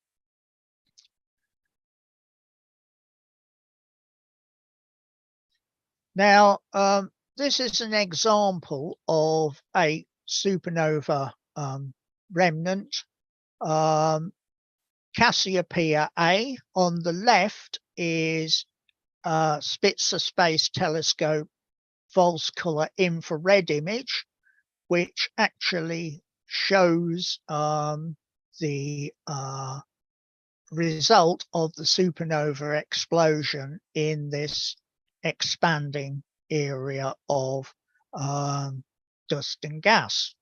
Now, this is an example of a supernova remnant. Cassiopeia A on the left is Spitzer Space Telescope false color infrared image, which actually shows the result of the supernova explosion in this expanding area of dust and gas.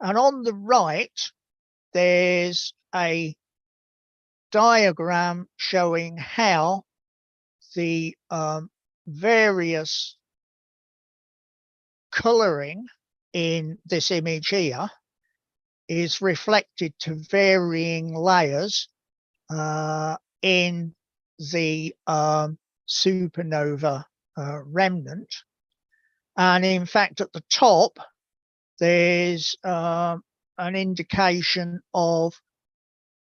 And on the right, there's a diagram showing how the various colouring in this image here is reflected to varying layers in the supernova remnant. And in fact, at the top, there's an indication of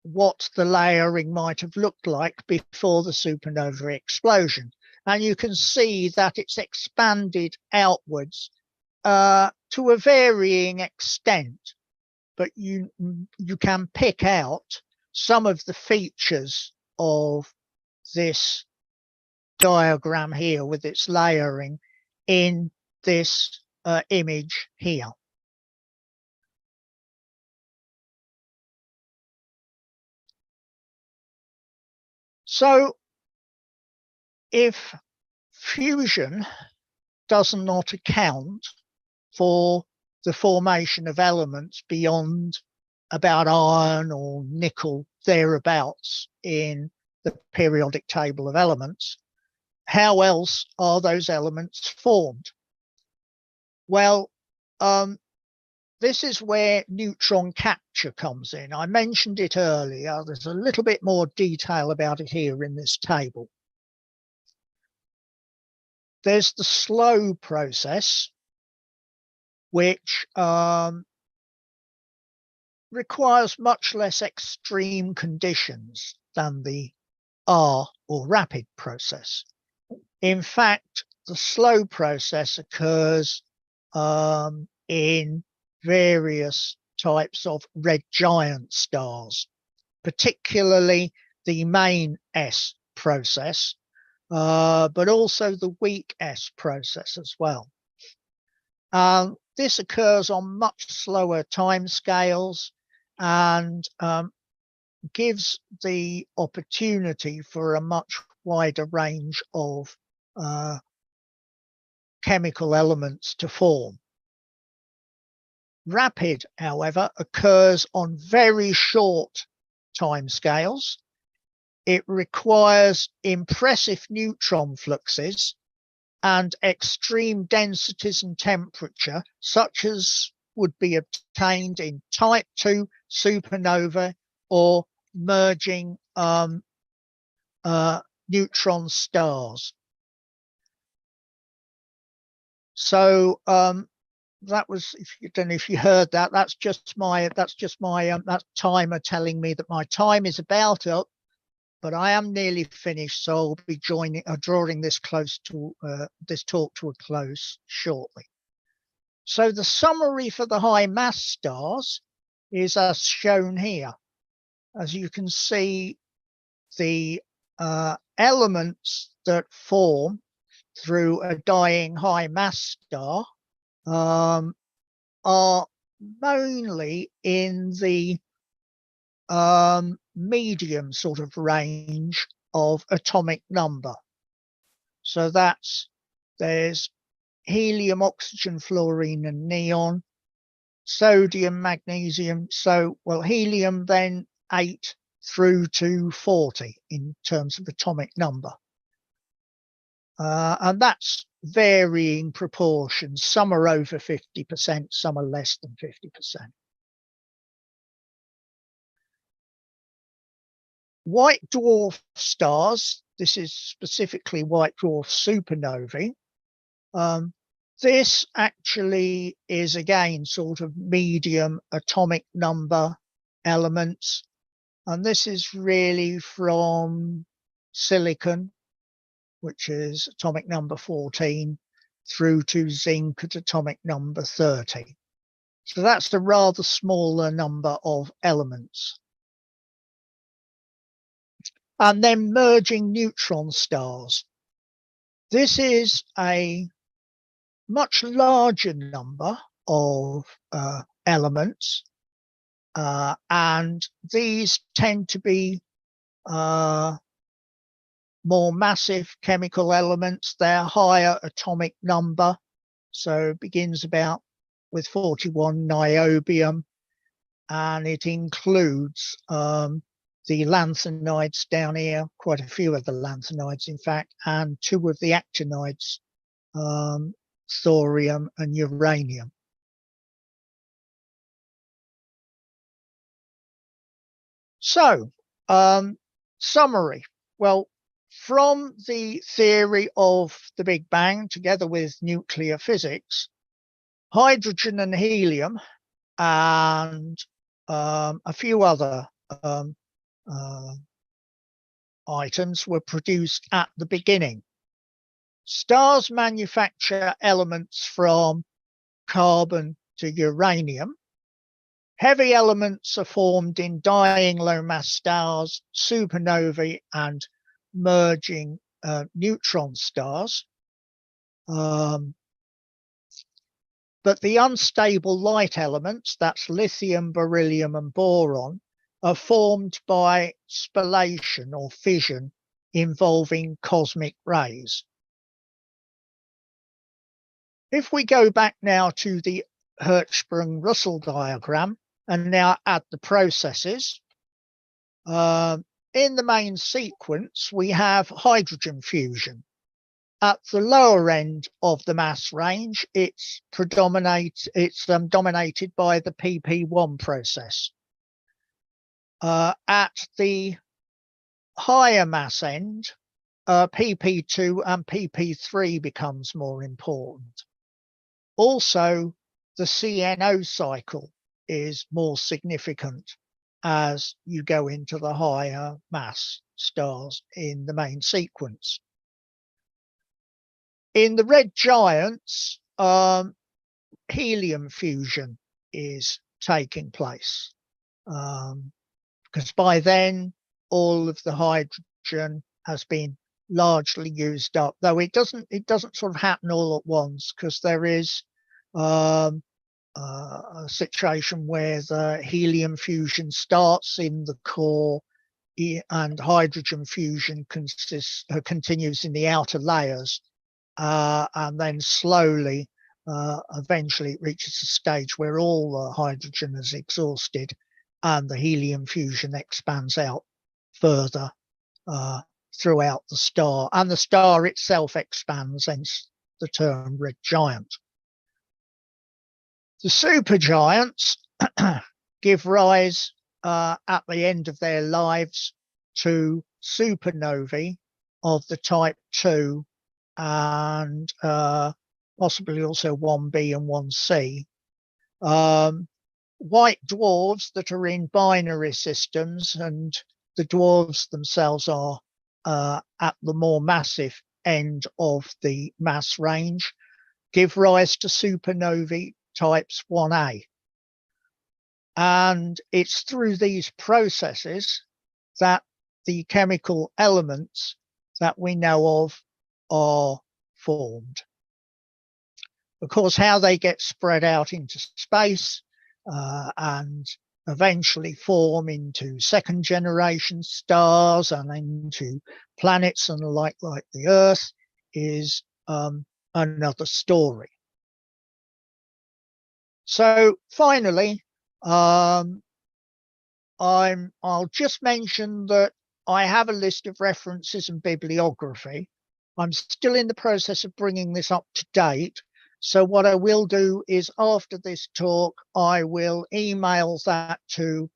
what the layering might have looked like before the supernova explosion. And you can see that it's expanded outwards to a varying extent, but you can pick out some of the features of this diagram here with its layering in this image here. So if fusion does not account for the formation of elements beyond about iron or nickel thereabouts in the periodic table of elements, how else are those elements formed? Well, this is where neutron capture comes in. I mentioned it earlier. There's a little bit more detail about it here in this table. There's the slow process, which requires much less extreme conditions than the R or rapid process. In fact, the slow process occurs in various types of red giant stars, particularly the main S process, but also the weak S process as well. This occurs on much slower timescales and gives the opportunity for a much wider range of chemical elements to form. Rapid, however, occurs on very short timescales. It requires impressive neutron fluxes and extreme densities and temperature, such as would be obtained in type 2 supernova or merging neutron stars. So that was, if you don't know if you heard that, that's just my that timer telling me that my time is about up, but I am nearly finished, so I'll be drawing this close to this talk to a close shortly. So the summary for the high mass stars is as shown here. As you can see, the elements that form through a dying high mass star are mainly in the medium sort of range of atomic number. So there's helium, oxygen, fluorine, and neon, sodium, magnesium. So, well, helium then 8 through to 40 in terms of atomic number. And that's varying proportions. Some are over 50%, some are less than 50%. White dwarf stars, this is specifically white dwarf supernovae. This actually is again sort of medium atomic number elements. And this is really from silicon, which is atomic number 14, through to zinc at atomic number 30. So that's a rather smaller number of elements. And then merging neutron stars. This is a much larger number of elements, and these tend to be more massive chemical elements. They're higher atomic number, so it begins about with 41 niobium, and it includes the lanthanides down here, quite a few of the lanthanides, in fact, and 2 of the actinides, thorium and uranium. So, summary. Well, from the theory of the Big Bang, together with nuclear physics, hydrogen and helium and a few other items were produced at the beginning. Stars manufacture elements from carbon to uranium. Heavy elements are formed in dying low mass stars, supernovae, and merging neutron stars. But the unstable light elements, that's lithium, beryllium, and boron, are formed by spallation or fission involving cosmic rays. If we go back now to the Hertzsprung-Russell diagram and now add the processes, in the main sequence, we have hydrogen fusion. At the lower end of the mass range, it's dominated by the PP1 process. At the higher mass end, PP2 and PP3 becomes more important. Also, the CNO cycle is more significant as you go into the higher mass stars in the main sequence. In the red giants, helium fusion is taking place, because by then all of the hydrogen has been largely used up, though it doesn't sort of happen all at once, because there is a situation where the helium fusion starts in the core and hydrogen fusion continues in the outer layers, and then slowly eventually it reaches a stage where all the hydrogen is exhausted and the helium fusion expands out further throughout the star, and the star itself expands, hence the term red giant. The supergiants give rise at the end of their lives to supernovae of the type 2 and possibly also 1b and 1c. White dwarfs that are in binary systems, and the dwarfs themselves are at the more massive end of the mass range, give rise to supernovae types 1a. And it's through these processes that the chemical elements that we know of are formed. Of course, how they get spread out into space and eventually form into second generation stars and into planets and the like the Earth is another story. So finally, I'll just mention that I have a list of references and bibliography. I'm still in the process of bringing this up to date. So what I will do is after this talk, I will email that to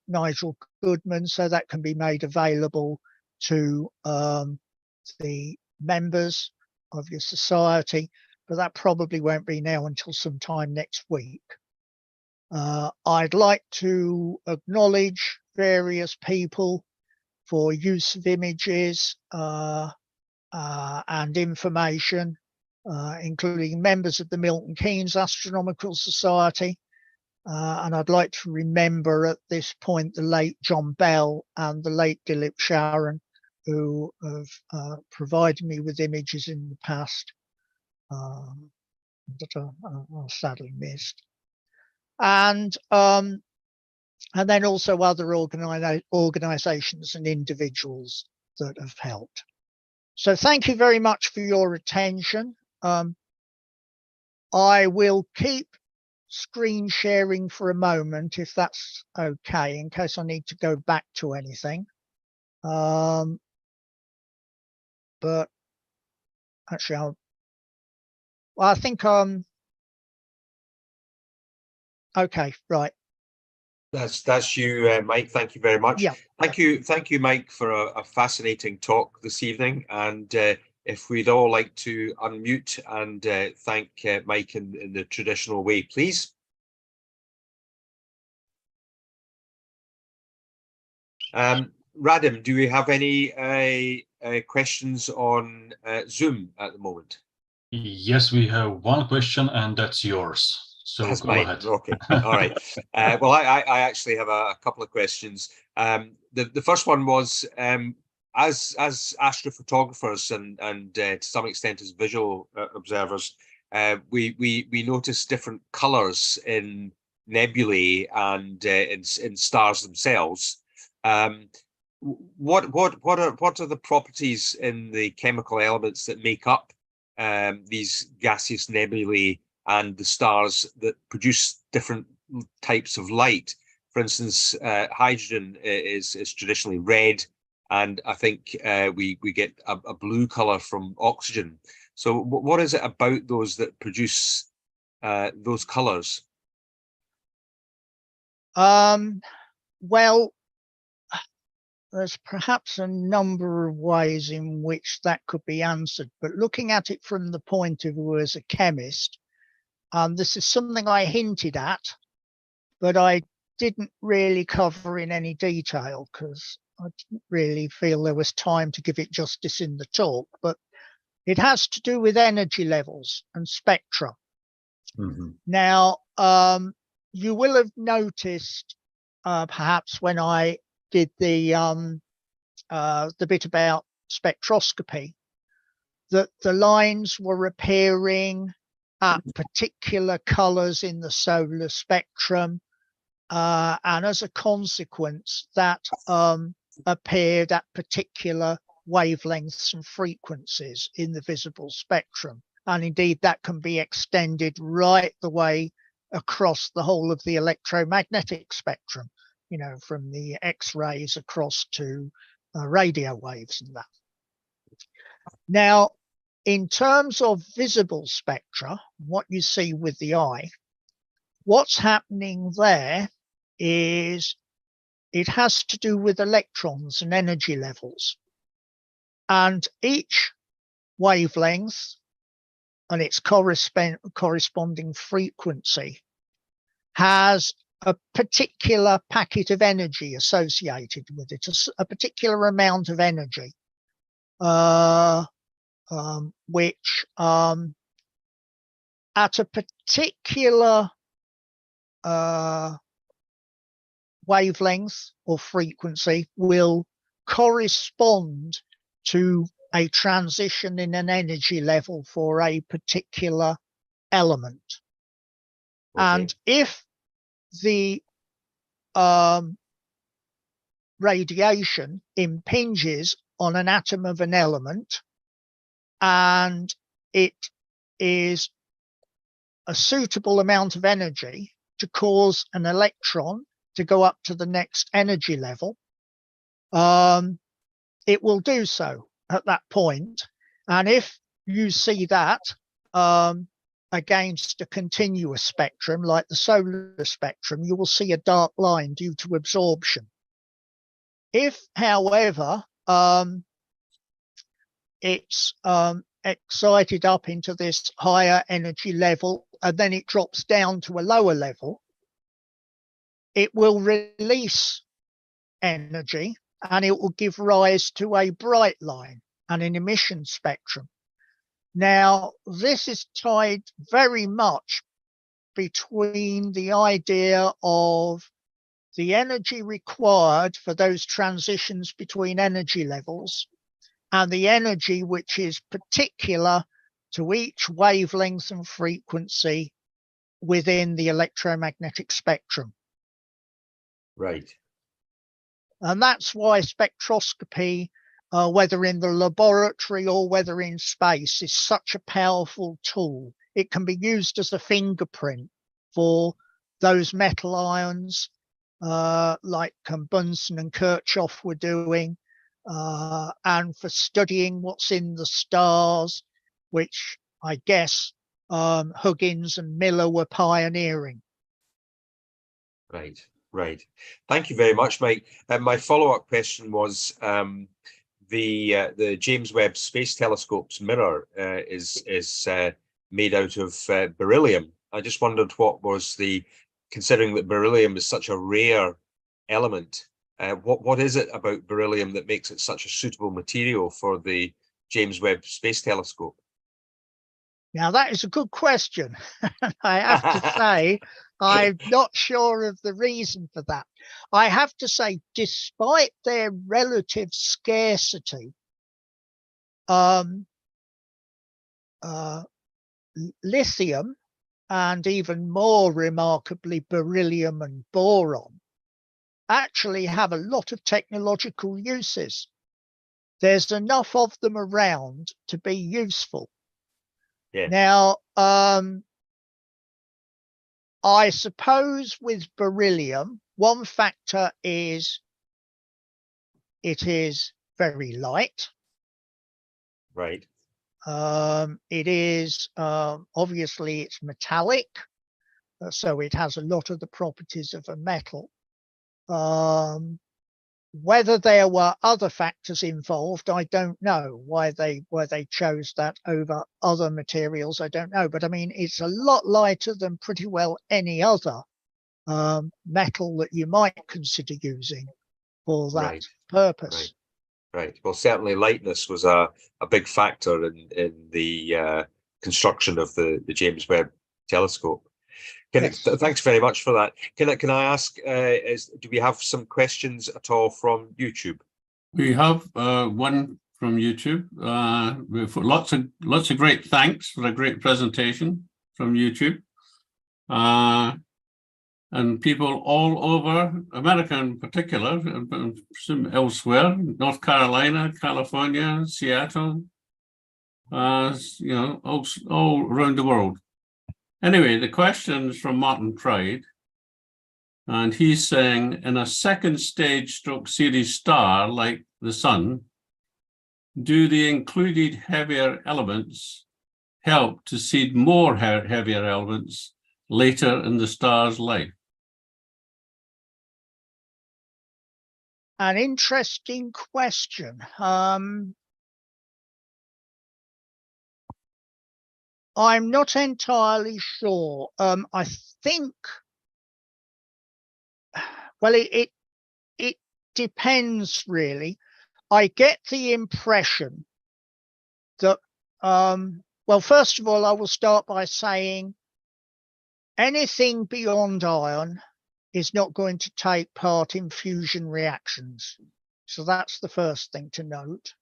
Nigel Goodman, so that can be made available to the members of your society, but that probably won't be now until sometime next week. I'd like to acknowledge various people for use of images and information, including members of the Milton Keynes Astronomical Society. And I'd like to remember at this point the late John Bell and the late Dilip Sharan, who have provided me with images in the past that are sadly missed. And then also other organizations and individuals that have helped. So thank you very much for your attention. I will keep screen sharing for a moment, if that's okay, in case I need to go back to anything. But actually, I think okay, right. That's you, Mike. Thank you very much. Yeah. Thank you, Mike, for a fascinating talk this evening. And if we'd all like to unmute and thank Mike in the traditional way, please. Radim, do we have any questions on Zoom at the moment? Yes, we have one question, and that's yours. So That's go mine. ahead. Okay. All right. Well, I actually have a couple of questions. The first one was, as astrophotographers and to some extent as visual observers, we notice different colors in nebulae and in stars themselves. What are the properties in the chemical elements that make up these gaseous nebulae and the stars that produce different types of light? For instance, hydrogen is traditionally red, and I think we get a blue color from oxygen. So what is it about those that produce those colors? Well, there's perhaps a number of ways in which that could be answered, but looking at it from the point of view as a chemist, this is something I hinted at, but I didn't really cover in any detail because I didn't really feel there was time to give it justice in the talk. But it has to do with energy levels and spectra. Mm-hmm. Now, you will have noticed, perhaps when I did the bit about spectroscopy, that the lines were appearing at particular colors in the solar spectrum, and as a consequence that appeared at particular wavelengths and frequencies in the visible spectrum. And indeed that can be extended right the way across the whole of the electromagnetic spectrum, you know, from the X-rays across to radio waves and that. Now, in terms of visible spectra, what you see with the eye, what's happening there is it has to do with electrons and energy levels. And each wavelength and its corresponding frequency has a particular packet of energy associated with it, a particular amount of energy, which at a particular wavelength or frequency will correspond to a transition in an energy level for a particular element. Okay. And if the radiation impinges on an atom of an element and it is a suitable amount of energy to cause an electron to go up to the next energy level, it will do so at that point. And if you see that against a continuous spectrum like the solar spectrum, you will see a dark line due to absorption. If, however, it's excited up into this higher energy level and then it drops down to a lower level, it will release energy and it will give rise to a bright line and an emission spectrum. Now, this is tied very much between the idea of the energy required for those transitions between energy levels and the energy which is particular to each wavelength and frequency within the electromagnetic spectrum. Right. And that's why spectroscopy, whether in the laboratory or whether in space, is such a powerful tool it can be used as a fingerprint for those metal ions, like Bunsen and Kirchhoff were doing, and for studying what's in the stars, which I guess Huggins and Miller were pioneering. Right, right. Thank you very much, Mike. My follow-up question was the James Webb Space Telescope's mirror is made out of beryllium. I just wondered what was considering that beryllium is such a rare element, what is it about beryllium that makes it such a suitable material for the James Webb Space Telescope? Now, that is a good question. I have to say, I'm not sure of the reason for that. I have to say, despite their relative scarcity, lithium, and even more remarkably, beryllium and boron, actually have a lot of technological uses. There's enough of them around to be useful. Yeah. Now, I suppose with beryllium, one factor is it is very light. Right. It is obviously it's metallic, so it has a lot of the properties of a metal. Whether there were other factors involved, I don't know. Why they chose that over other materials, I don't know. But I mean, it's a lot lighter than pretty well any other metal that you might consider using for that purpose. Right. Well, certainly lightness was a big factor in the construction of the James Webb Telescope. Yes. Thanks very much for that. Can I ask, do we have some questions at all from YouTube? We have one from YouTube. We've got lots of great thanks for a great presentation from YouTube. And people all over America in particular, and elsewhere, North Carolina, California, Seattle, all around the world. Anyway, the question is from Martin Pride, and he's saying, in a second stage stroke series star like the Sun, do the included heavier elements help to seed more heavier elements later in the star's life? An interesting question. I'm not entirely sure. I think, well, it depends really. I get the impression that, well, first of all, I will start by saying anything beyond iron is not going to take part in fusion reactions. So that's the first thing to note.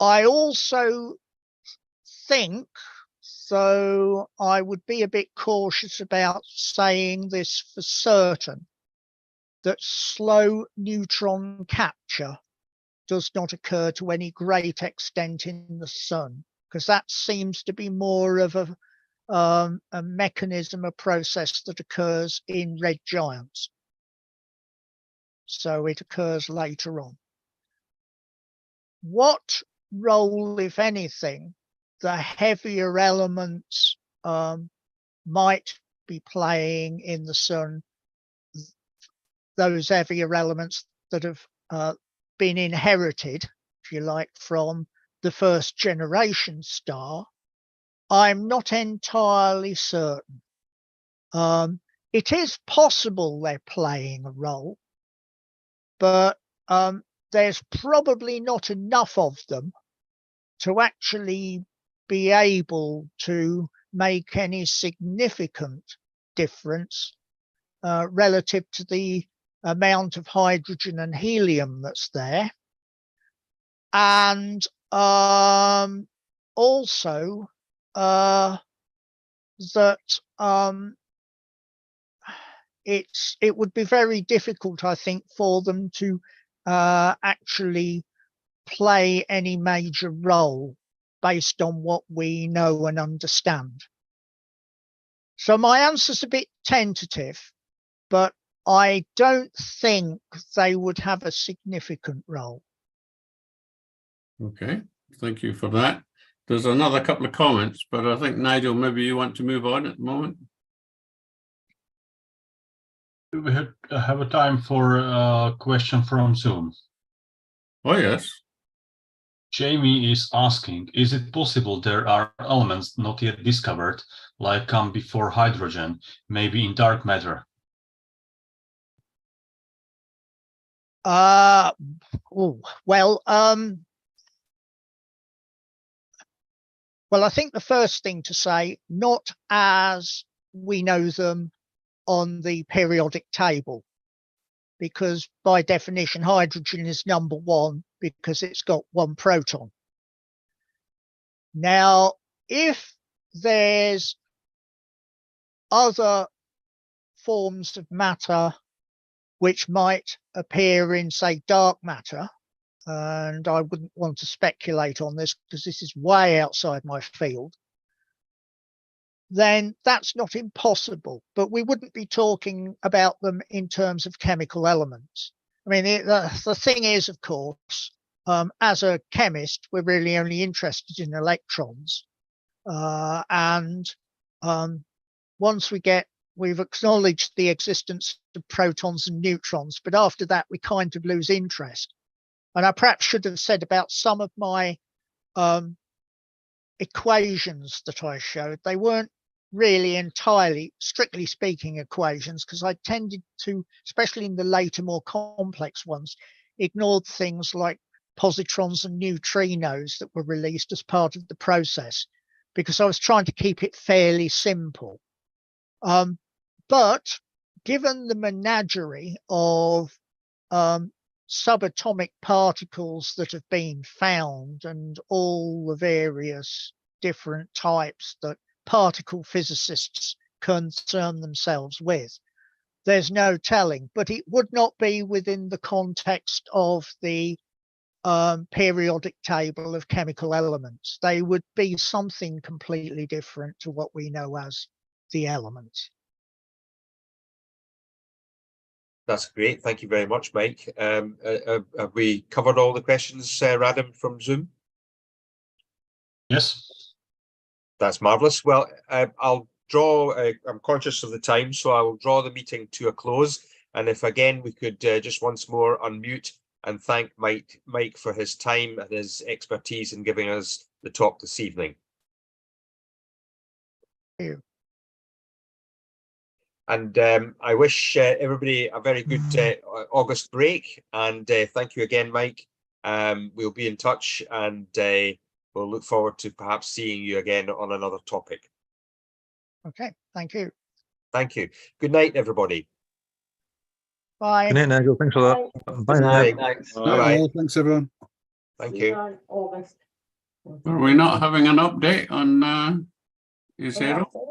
I also think, so I would be a bit cautious about saying this for certain, that slow neutron capture does not occur to any great extent in the Sun, because that seems to be more of a mechanism, a process that occurs in red giants. So it occurs later on. What role, if anything, the heavier elements might be playing in the Sun, those heavier elements that have been inherited, if you like, from the first generation star, I'm not entirely certain. It is possible they're playing a role, but there's probably not enough of them to actually be able to make any significant difference relative to the amount of hydrogen and helium that's there. And also that it would be very difficult, I think, for them to actually play any major role based on what we know and understand. So my answer's a bit tentative, but I don't think they would have a significant role. Okay, thank you for that. There's another couple of comments, but I think, Nigel, maybe you want to move on at the moment. We have a time for a question from Zoom. Oh, yes. Jamie is asking, is it possible there are elements not yet discovered, like come before hydrogen, maybe in dark matter? Well, I think the first thing to say, not as we know them on the periodic table, because by definition, hydrogen is number one because it's got one proton. Now, if there's other forms of matter which might appear in, say, dark matter, and I wouldn't want to speculate on this because this is way outside my field, then that's not impossible, but we wouldn't be talking about them in terms of chemical elements. I mean, the thing is, of course, as a chemist, we're really only interested in electrons. Once we've acknowledged the existence of protons and neutrons, but after that, we kind of lose interest. And I perhaps should have said about some of my equations that I showed, they weren't really entirely, strictly speaking, equations, because I tended to, especially in the later, more complex ones, ignored things like positrons and neutrinos that were released as part of the process, because I was trying to keep it fairly simple. But given the menagerie of subatomic particles that have been found and all the various different types that particle physicists concern themselves with, there's no telling, but it would not be within the context of the periodic table of chemical elements. They would be something completely different to what we know as the elements. That's great. Thank you very much, Mike. Have we covered all the questions, Radim, from Zoom? Yes. That's marvelous. Well, I'll draw, I'm conscious of the time, so I will draw the meeting to a close. And if again, we could just once more unmute and thank Mike for his time and his expertise in giving us the talk this evening. Thank you. And I wish everybody a very good August break. And thank you again, Mike. We'll be in touch, and we'll look forward to perhaps seeing you again on another topic. Okay, thank you. Thank you. Good night, everybody. Bye. Good night, Nigel. Thanks for that. Bye now. Bye-bye. Thanks, everyone. Thank you. Are we not having an update on Zero?